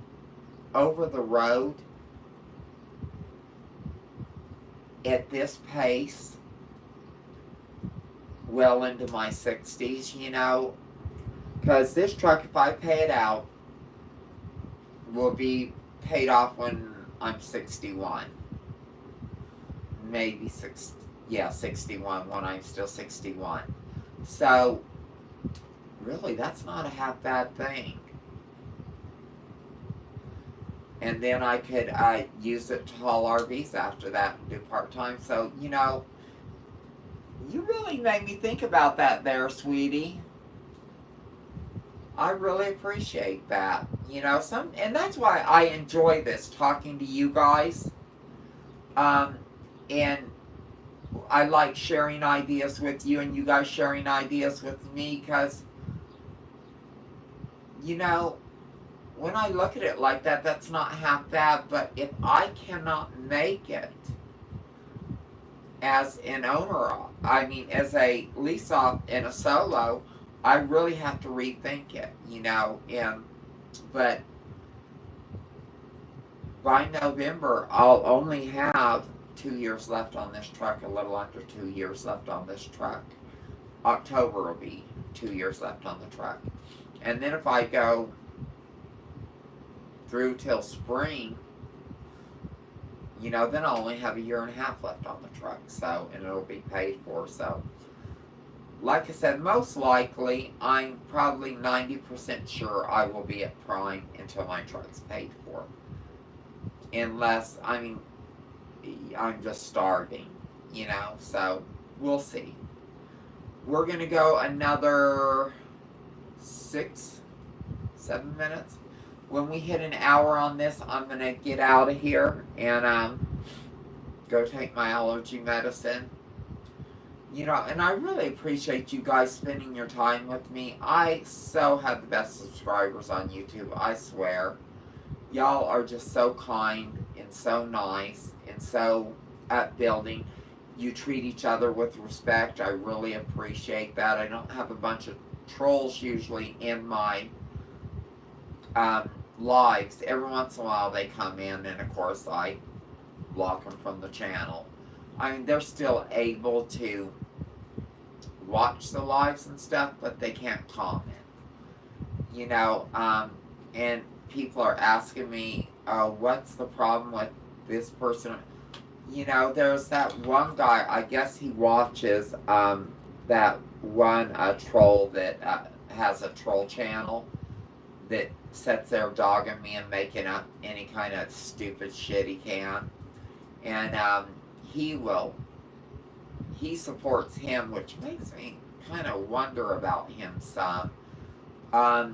over the road at this pace well into my 60s, you know, because this truck, if I pay it out, will be paid off when I'm 61. Maybe 61 when I'm still 61. So, really, that's not a half bad thing. And then I could use it to haul RVs after that and do part-time. So, you know, you really made me think about that there, sweetie. I really appreciate that. You know, and that's why I enjoy this, talking to you guys. And I like sharing ideas with you and you guys sharing ideas with me because, you know, when I look at it like that, that's not half bad. But if I cannot make it as an owner, I mean, as a lease off and a solo, I really have to rethink it, you know. But by November, I'll only have 2 years left on this truck, a little under 2 years left on this truck. October will be 2 years left on the truck. And then if I go through till spring, you know, then I'll only have a year and a half left on the truck, so, and it'll be paid for. So, like I said, most likely, I'm probably 90% sure I will be at Prime until my truck's paid for. Unless, I mean, I'm just starving, you know, so we'll see. We're going to go another 6, 7 minutes. When we hit an hour on this, I'm going to get out of here and go take my allergy medicine. You know, and I really appreciate you guys spending your time with me. I so have the best subscribers on YouTube, I swear. Y'all are just so kind and so nice and so upbuilding. You treat each other with respect. I really appreciate that. I don't have a bunch of trolls usually in my lives. Every once in a while they come in, and of course I block them from the channel. I mean, they're still able to watch the lives and stuff, but they can't comment. You know, and people are asking me, what's the problem with this person? You know, there's that one guy, I guess he watches that one troll that has a troll channel that sits there dogging me and making up any kind of stupid shit he can. And he supports him, which makes me kind of wonder about him some. My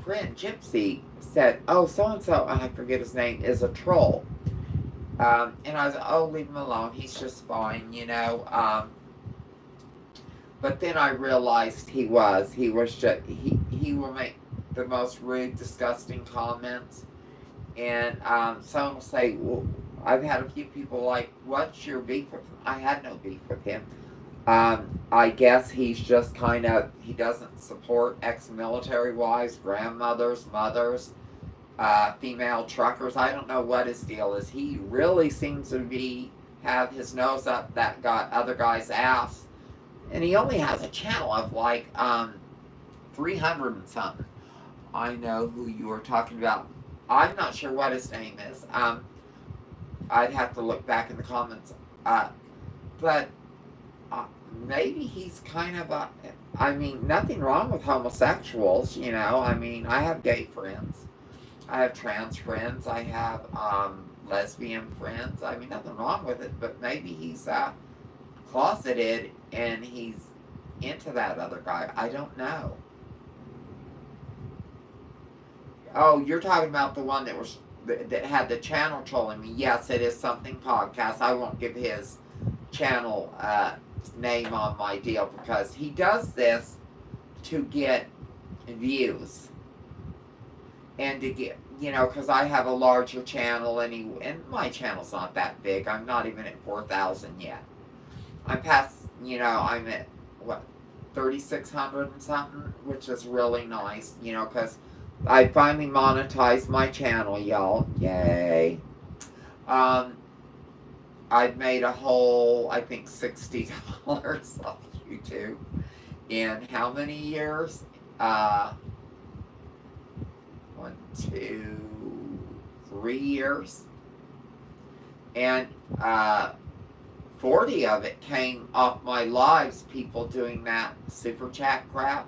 friend Gypsy said, oh, so-and-so, I forget his name, is a troll. And I was like, oh, leave him alone, he's just fine, you know. But then I realized he was just, he will make the most rude, disgusting comments. And someone will say, well, I've had a few people like, what's your beef with him? I had no beef with him. I guess he's just kind of, he doesn't support ex-military wives, grandmothers, mothers, female truckers. I don't know what his deal is. He really seems to have his nose up that other guy's ass. And he only has a channel of like 300 and something. I know who you were talking about. I'm not sure what his name is. I'd have to look back in the comments. But maybe he's kind of a. I mean, nothing wrong with homosexuals, you know. I mean, I have gay friends. I have trans friends. I have lesbian friends. I mean, nothing wrong with it. But maybe he's closeted and he's into that other guy. I don't know. Oh, you're talking about the one that had the channel trolling me. Yes, it is something podcast. I won't give his channel name on my deal because he does this to get views and to get, you know, because I have a larger channel and my channel's not that big. I'm not even at 4,000 yet. I'm past, you know, I'm at what, 3,600 and something, which is really nice, you know, because I finally monetized my channel, y'all. Yay. I've made a whole, I think, $60 off YouTube in how many years? 1, 2, 3 years. And 40 of it came off my lives, people doing that super chat crap,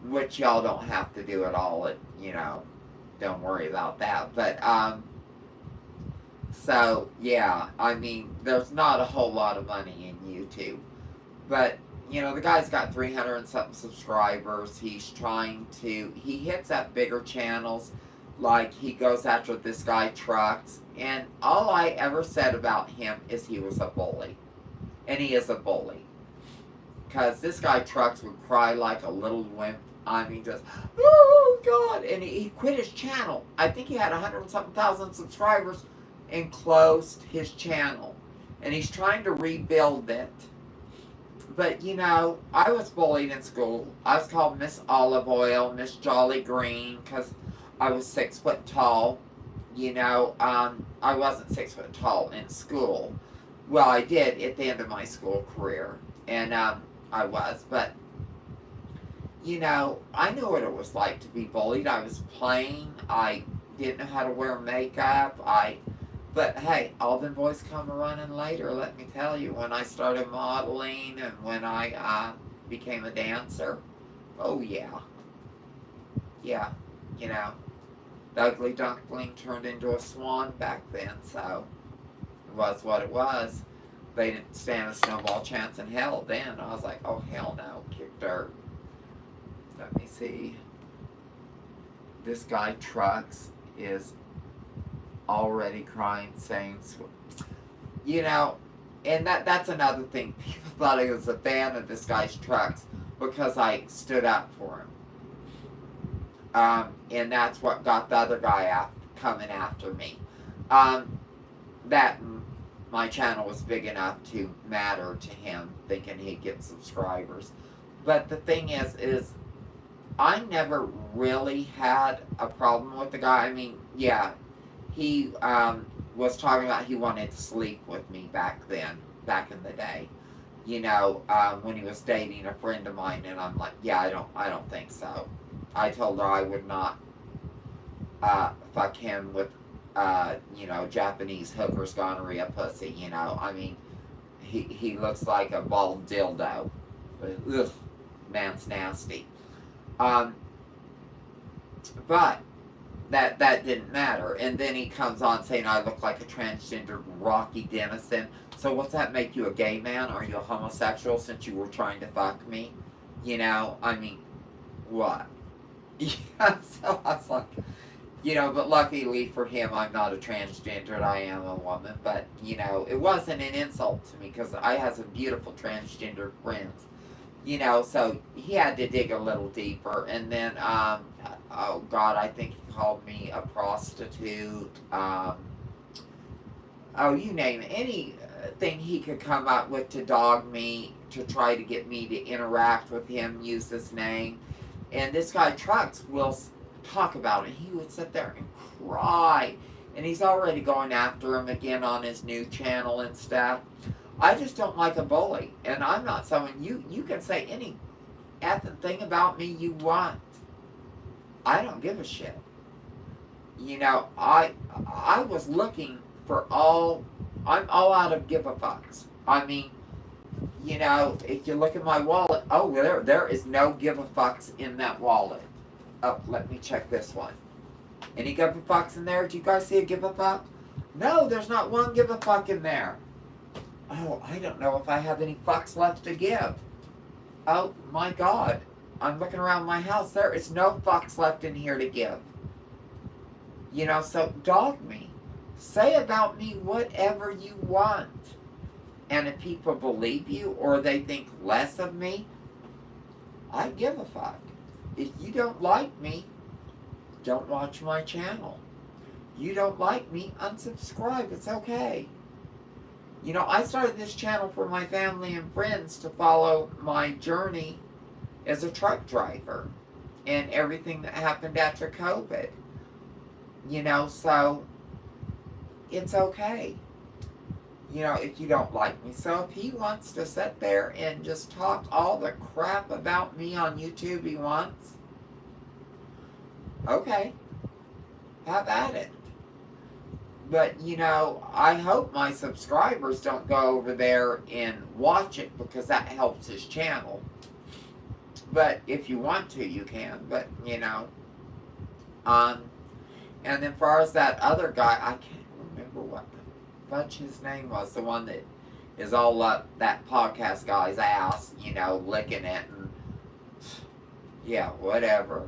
which y'all don't have to do at all. You know, don't worry about that. But so yeah, I mean, there's not a whole lot of money in YouTube, but you know, the guy's got 300 and something subscribers. He hits up bigger channels, like he goes after this guy Trucks, and all I ever said about him is he was a bully, and he is a bully, because this guy Trucks would cry like a little wimp. I mean, just, oh God, and he quit his channel. I think he had 100 and something thousand subscribers and closed his channel, and he's trying to rebuild it. But you know, I was bullied in school. I was called Miss Olive Oil, Miss Jolly Green, because I was 6 foot tall. You know, I wasn't 6 foot tall in school. Well, I did at the end of my school career, and I was, but you know, I knew what it was like to be bullied. I was plain. I didn't know how to wear makeup. But hey, all them boys come running later, let me tell you. When I started modeling and when I became a dancer, oh yeah. Yeah, you know, the ugly duckling turned into a swan back then, so it was what it was. They didn't stand a snowball chance in hell then. I was like, oh hell no, kick dirt. Let me see. This guy Trucks is already crying, saying, you know, and that's another thing. People thought I was a fan of this guy's Trucks because I stood up for him. And that's what got the other guy coming after me. That my channel was big enough to matter to him, thinking he'd get subscribers. But the thing is I never really had a problem with the guy. I mean, yeah, he was talking about he wanted to sleep with me back then, back in the day. You know, when he was dating a friend of mine, and I'm like, yeah, I don't think so. I told her I would not fuck him with, you know, Japanese hookers, gonorrhea pussy. You know, I mean, he looks like a bald dildo. Ugh, man's nasty. But that didn't matter. And then he comes on saying I look like a transgender Rocky Denison. So what's that make you a gay man? Are you a homosexual since you were trying to fuck me? You know, I mean, what? Yeah, so I was like, you know, but luckily for him, I'm not a transgender. I am a woman. But, you know, it wasn't an insult to me because I have some beautiful transgender friends. You know, so he had to dig a little deeper. And then, oh God, I think he called me a prostitute. oh, you name it, anything he could come up with to dog me, to try to get me to interact with him, use this name. And this guy Trucks will talk about it. He would sit there and cry. And he's already going after him again on his new channel and stuff. I just don't like a bully. And I'm not someone, you can say any effing thing about me you want. I don't give a shit. You know, I was looking for I'm all out of give a fucks. I mean, you know, if you look at my wallet, oh, there is no give a fucks in that wallet. Oh, let me check this one. Any give a fucks in there? Do you guys see a give a fuck? No, there's not one give a fuck in there. Oh, I don't know if I have any fucks left to give. Oh, my God. I'm looking around my house. There is no fucks left in here to give. You know, so dog me. Say about me whatever you want. And if people believe you or they think less of me, I give a fuck. If you don't like me, don't watch my channel. You don't like me, unsubscribe. It's okay. You know, I started this channel for my family and friends to follow my journey as a truck driver and everything that happened after COVID. You know, so it's okay. You know, if you don't like me. So if he wants to sit there and just talk all the crap about me on YouTube he wants, okay, have at it. But, you know, I hope my subscribers don't go over there and watch it because that helps his channel. But if you want to, you can. But, you know, and then as far as that other guy, I can't remember what the fudge his name was. The one that is all up that podcast guy's ass, you know, licking it. And yeah, whatever.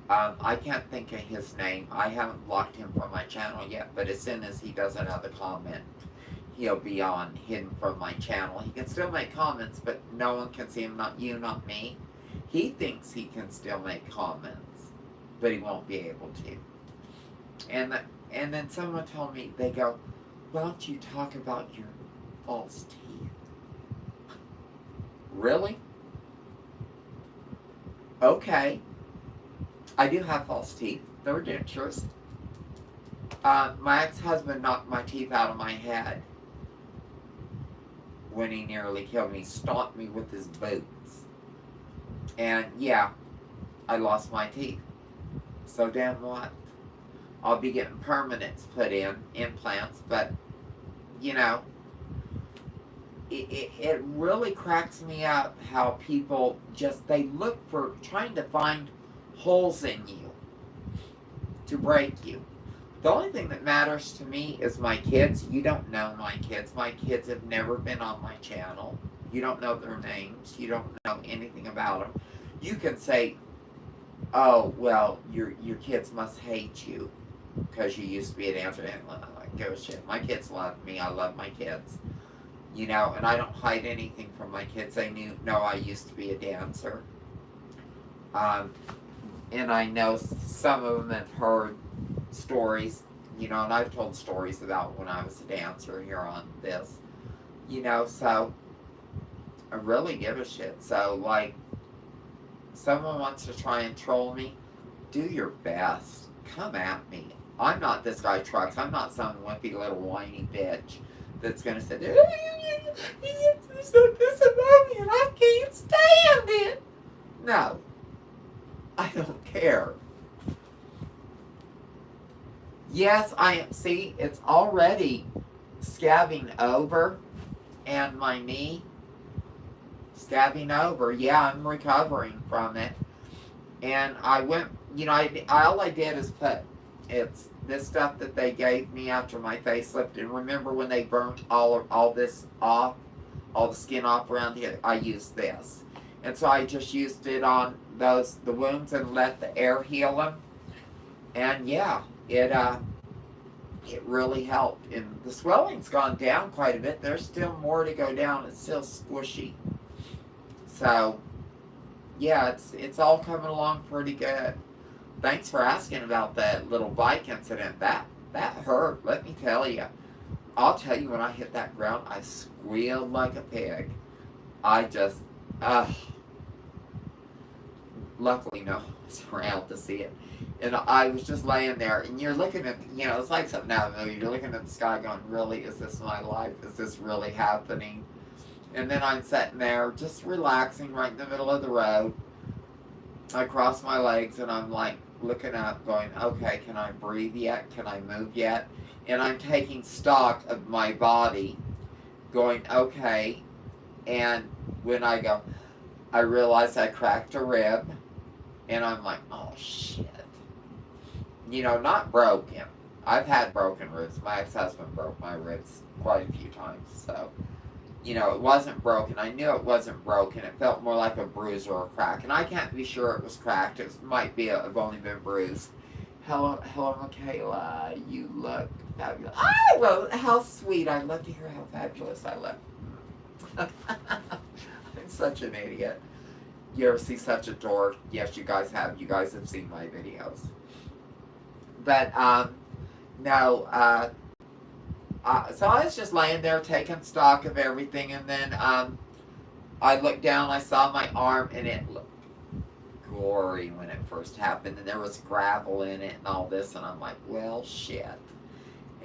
I can't think of his name. I haven't blocked him from my channel yet, but as soon as he does another comment, he'll be hidden from my channel. He can still make comments, but no one can see him, not you, not me. He thinks he can still make comments, but he won't be able to. And then someone told me, they go, why don't you talk about your false teeth? Really? Okay. I do have false teeth. They're dentures. My ex-husband knocked my teeth out of my head when he nearly killed me. Stomped me with his boots. And yeah, I lost my teeth. So damn what? I'll be getting permanents put in, implants, but, you know, it really cracks me up how people just, they look for, trying to find holes in you to break you. The only thing that matters to me is my kids. You don't know my kids. My kids have never been on my channel. You don't know their names. You don't know anything about them. You can say, oh, well, your kids must hate you because you used to be a dancer. And go shit. My kids love me. I love my kids. You know, and I don't hide anything from my kids. They know I used to be a dancer. And I know some of them have heard stories, you know, and I've told stories about when I was a dancer here on this, you know, so I really give a shit. So, like, someone wants to try and troll me, do your best. Come at me. I'm not this guy Trucks. I'm not some wimpy little whiny bitch that's going to say, you said this about me and I can't stand it. No. I don't care. Yes, I am. See, it's already scabbing over, and my knee scabbing over. Yeah, I'm recovering from it. And I went, you know, all I did is put, it's this stuff that they gave me after my facelift. And remember when they burnt all this off, all the skin off around here? I used this. And so I just used it on the wounds and let the air heal them. And yeah, it really helped. And the swelling's gone down quite a bit. There's still more to go down. It's still squishy. So yeah, it's all coming along pretty good. Thanks for asking about that little bike incident. That hurt, let me tell you. I'll tell you, when I hit that ground, I squealed like a pig. I just, luckily no one was around to see it. And I was just laying there, and you're looking at, it's like something out of the movie. You're looking at the sky going, really, is this my life? Is this really happening? And then I'm sitting there just relaxing right in the middle of the road. I cross my legs, and I'm like looking up going, okay, can I breathe yet? Can I move yet? And I'm taking stock of my body going, okay. And when I go, I realize I cracked a rib, and I'm like, oh shit. Not broken. I've had broken ribs. My ex-husband broke my ribs quite a few times, so, it wasn't broken. I knew it wasn't broken. It felt more like a bruise or a crack, and I can't be sure it was cracked. It might be, have only been bruised. Hello, Michaela. You look fabulous. Oh, well, how sweet. I'd love to hear how fabulous I look. I'm such an idiot. You ever see such a dork? Yes, you guys have. You guys have seen my videos. But, no, so I was just laying there taking stock of everything, and then, I looked down, I saw my arm, and it looked gory when it first happened, and there was gravel in it and all this, and I'm like, well, shit.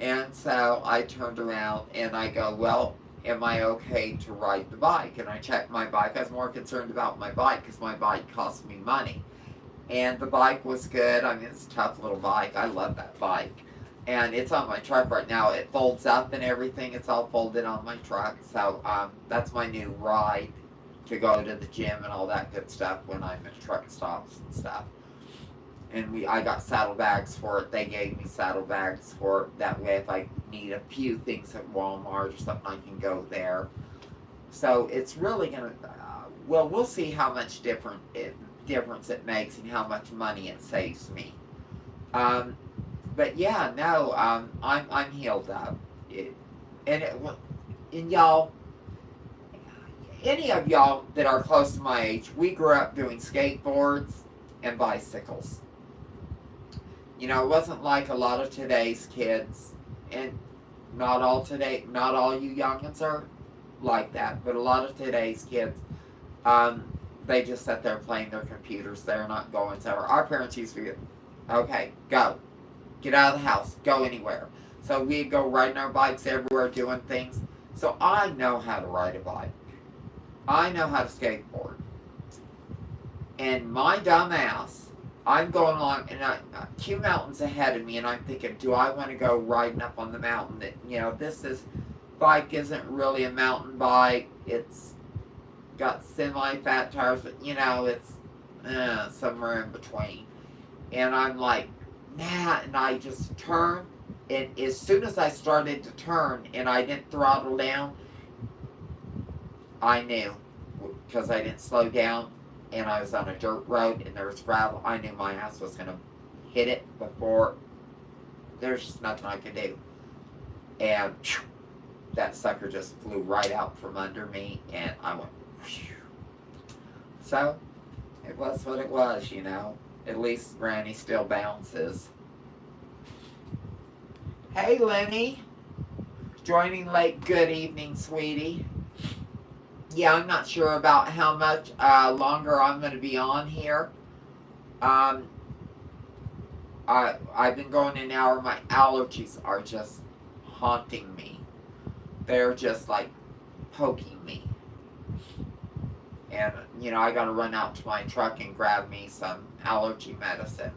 And so I turned around, and I go, well, am I okay to ride the bike? And I checked my bike. I was more concerned about my bike because my bike cost me money. And the bike was good. I mean, it's a tough little bike. I love that bike. And it's on my truck right now. It folds up and everything. It's all folded on my truck. So that's my new ride to go to the gym and all that good stuff when I'm at truck stops and stuff. And I got saddlebags for it. They gave me saddlebags for it. That way if I need a few things at Walmart or something, I can go there. So it's really going to, well, we'll see how much difference it makes and how much money it saves me. But yeah, no, I'm healed up. And y'all, any of y'all that are close to my age, we grew up doing skateboards and bicycles. It wasn't like a lot of today's kids, and not all you youngins are like that, but a lot of today's kids, they just sit there playing their computers. They're not going somewhere. Our parents used to be, okay, go. Get out of the house. Go anywhere. So we'd go riding our bikes everywhere, doing things. So I know how to ride a bike. I know how to skateboard. And my dumb ass, I'm going along, and two mountains ahead of me, and I'm thinking, do I want to go riding up on the mountain? That bike isn't really a mountain bike. It's got semi-fat tires, but it's somewhere in between. And I'm like, nah, and I just turn, and as soon as I started to turn, and I didn't throttle down, I knew, because I didn't slow down, and I was on a dirt road, and there was gravel, I knew my ass was going to hit it before, there's just nothing I could do. And that sucker just flew right out from under me, and I went, whew. So, it was what it was, At least Granny still bounces. Hey, Lenny. Joining late. Good evening, sweetie. Yeah, I'm not sure about how much longer I'm going to be on here. I've been going an hour. My allergies are just haunting me. They're just like poking me. And, I got to run out to my truck and grab me some allergy medicine.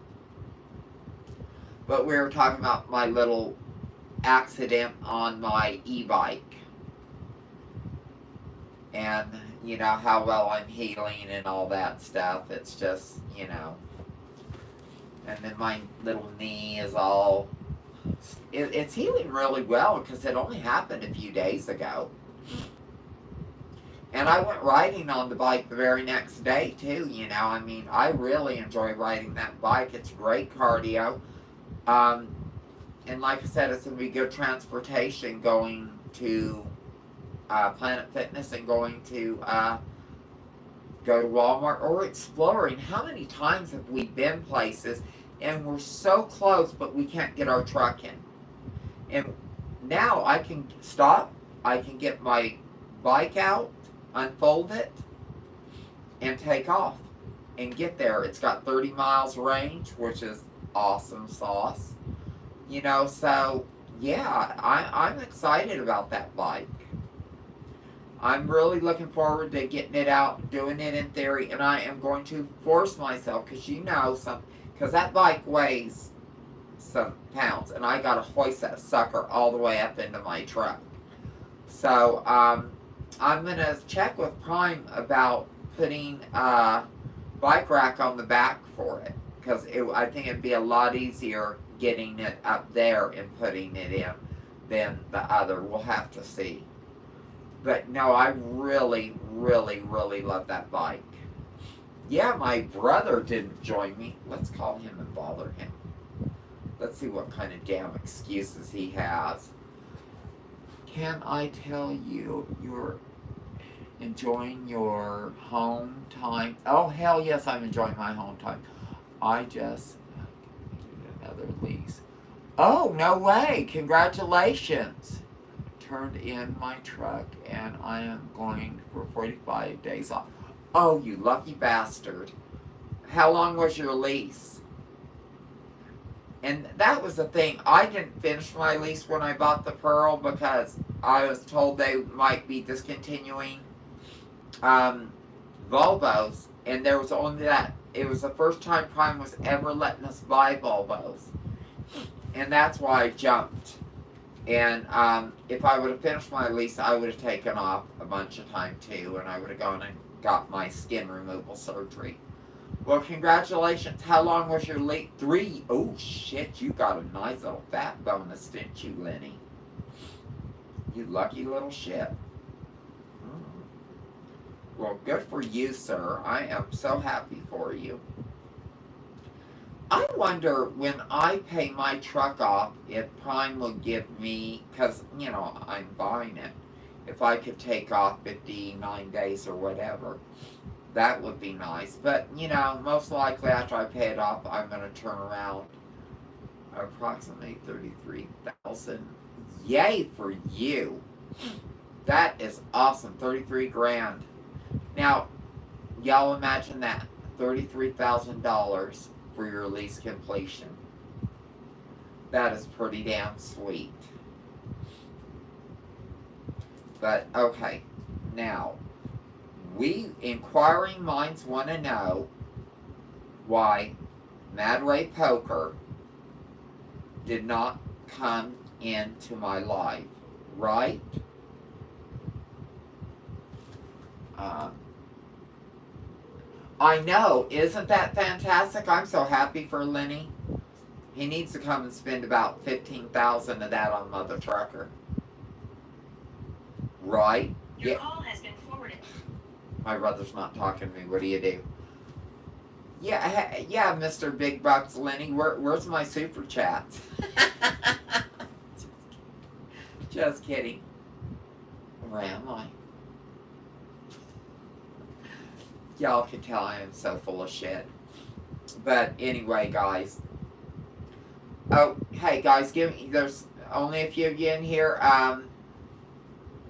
But we were talking about my little accident on my e-bike. And, how well I'm healing and all that stuff. It's just, And then my little knee is all... It's healing really well because it only happened a few days ago. And I went riding on the bike the very next day, too, I really enjoy riding that bike. It's great cardio. And like I said, it's going to be good transportation going to Planet Fitness and going to go to Walmart or exploring. How many times have we been places and we're so close, but we can't get our truck in? And now I can stop. I can get my bike out, unfold it, and take off and get there. It's got 30 miles range, which is awesome sauce. You know, so yeah, I'm excited about that bike. I'm really looking forward to getting it out, doing it in theory, and I am going to force myself because because that bike weighs some pounds, and I got to hoist that sucker all the way up into my truck. So I'm gonna check with Prime about putting a bike rack on the back for it because I think it'd be a lot easier getting it up there and putting it in than the other. We'll have to see. But no, I really, really, really love that bike. Yeah, my brother didn't join me. Let's call him and bother him. Let's see what kind of damn excuses he has. Can I tell you you're enjoying your home time? Oh, hell yes, I'm enjoying my home time. I just needed another lease. Oh, no way. Congratulations. Turned in my truck and I am going for 45 days off. Oh, you lucky bastard. How long was your lease? And that was the thing. I didn't finish my lease when I bought the Pearl because I was told they might be discontinuing Volvos. And there was only that. It was the first time Prime was ever letting us buy Volvos. And that's why I jumped. And if I would have finished my lease, I would have taken off a bunch of time too. And I would have gone and got my skin removal surgery. Well, congratulations. How long was your lease? 3. Oh, shit. You got a nice little fat bonus, didn't you, Lenny? You lucky little shit. Well, good for you, sir. I am so happy for you. I wonder when I pay my truck off if Prime will give me, because, you know, I'm buying it, if I could take off 59 days or whatever. That would be nice. But, you know, most likely after I pay it off, I'm going to turn around approximately 33,000. Yay for you. That is awesome. 33 grand. Now, y'all imagine that. $33,000 for your lease completion. That is pretty damn sweet. But, okay. Now, inquiring minds want to know why Mad Ray Poker did not come into my life, right? I know, isn't that fantastic? I'm so happy for Lenny. He needs to come and spend about 15,000 of that on Mother Trucker. Right? Your call has been forwarded. My brother's not talking to me. What do you do? Yeah, Mr. Big Bucks Lenny. Where's my super chats? Just kidding. Where am I? Y'all can tell I am so full of shit. But anyway, guys. Oh, hey guys, there's only a few of you in here.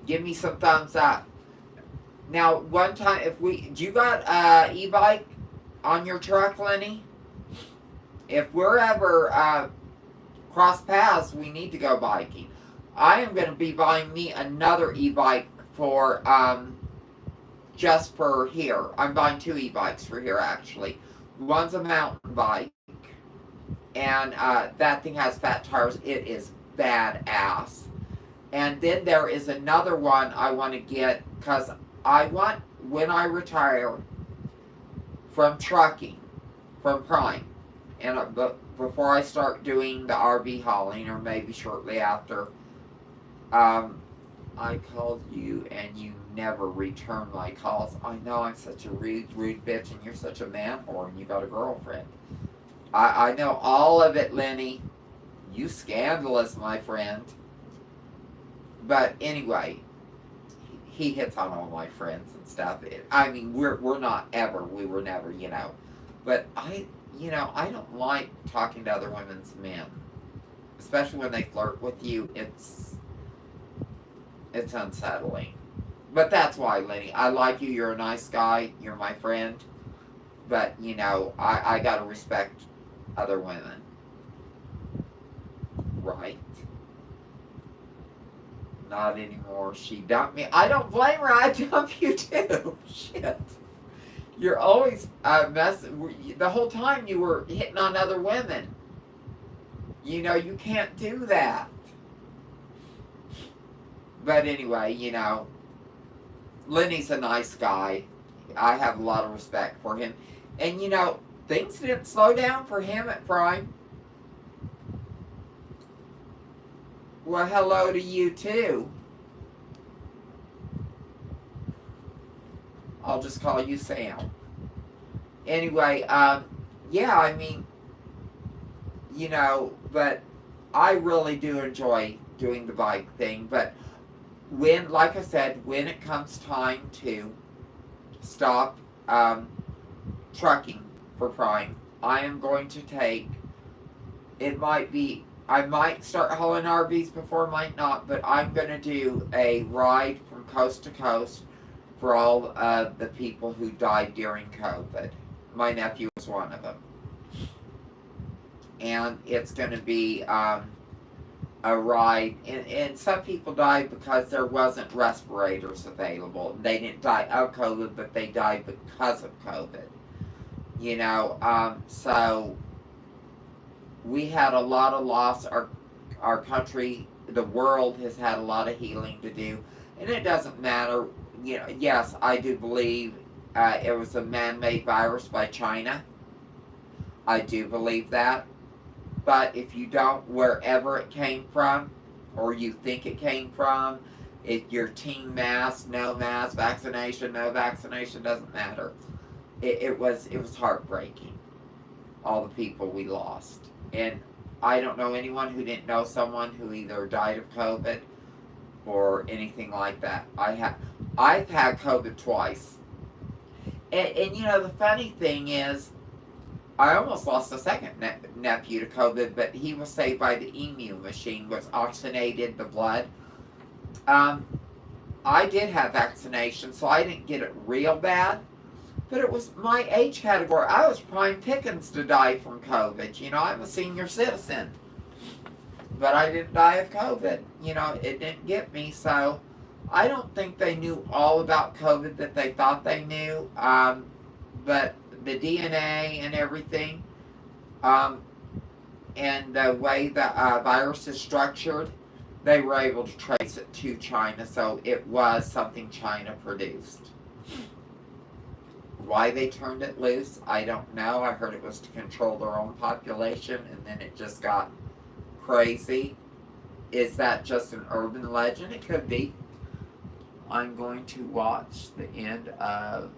Give me some thumbs up. Now, one time, do you got e-bike on your truck, Lenny? If we're ever cross paths, we need to go biking. I am going to be buying me another e-bike for just for here. I'm buying 2 e-bikes for here, actually. One's a mountain bike, and that thing has fat tires. It is badass. And then there is another one I want to get, because I want, when I retire from trucking, from Prime, and before I start doing the RV hauling, or maybe shortly after, I called you and you never return my calls. I know I'm such a rude bitch, and you're such a man whore, and you got a girlfriend. I know all of it, Lenny. You scandalous, my friend. But anyway, he hits on all my friends and stuff. I mean, we were never, you know. But I don't like talking to other women's men, especially when they flirt with you. It's It's unsettling. But that's why, Lenny. I like you. You're a nice guy. You're my friend. But, you know, I got to respect other women. Right? Not anymore. She dumped me. I don't blame her. I dump you too. Shit. You're always messing. The whole time you were hitting on other women. You know, you can't do that. But anyway, you know, Lenny's a nice guy. I have a lot of respect for him. And, you know, things didn't slow down for him at Prime. Well, hello to you, too. I'll just call you Sam. Anyway, yeah, I mean, you know, but I really do enjoy doing the bike thing. But when, like I said, when it comes time to stop trucking for Prime, I am going to take, it might be, I might start hauling RVs before, might not, but I'm going to do a ride from coast to coast for all of the people who died during COVID. My nephew was one of them. And it's going to be a ride. And some people died because there wasn't respirators available. They didn't die of COVID, but they died because of COVID. You know, so we had a lot of loss. Our country, the world has had a lot of healing to do. And it doesn't matter. You know, yes, I do believe it was a man-made virus by China. I do believe that. But if you don't, wherever it came from, or you think it came from, if you're team mask, no mask, vaccination, no vaccination, doesn't matter. It was heartbreaking. All the people we lost. And I don't know anyone who didn't know someone who either died of COVID or anything like that. I've had COVID twice. And you know, the funny thing is, I almost lost a second nephew to COVID, but he was saved by the emu machine, which oxygenated the blood. I did have vaccination, so I didn't get it real bad, but it was my age category. I was prime pickings to die from COVID. You know, I'm a senior citizen, but I didn't die of COVID. You know, it didn't get me, so I don't think they knew all about COVID that they thought they knew, but the DNA and everything, and the way the virus is structured, they were able to trace it to China, so it was something China produced. Why they turned it loose, I don't know. I heard it was to control their own population, and then it just got crazy. Is that just an urban legend? It could be. I'm going to watch the end of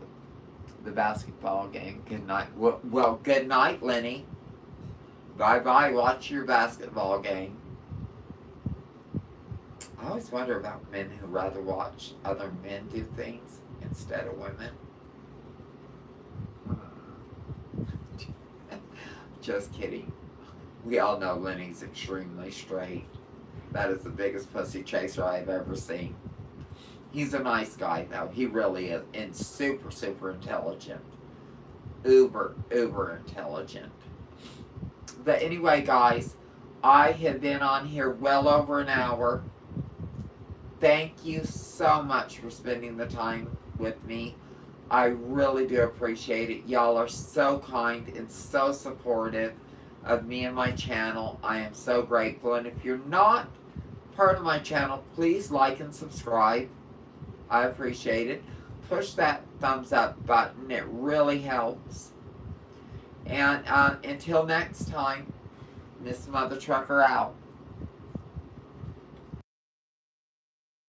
the basketball game. Good night. Well, good night, Lenny. Bye-bye. Watch your basketball game. I always wonder about men who rather watch other men do things instead of women. Just kidding. We all know Lenny's extremely straight. That is the biggest pussy chaser I've ever seen. He's a nice guy, though. He really is. And super, super intelligent. Uber intelligent. But anyway, guys, I have been on here well over an hour. Thank you so much for spending the time with me. I really do appreciate it. Y'all are so kind and so supportive of me and my channel. I am so grateful. And if you're not part of my channel, please like and subscribe. I appreciate it. Push that thumbs up button. It really helps. And until next time, Miss Mother Trucker out.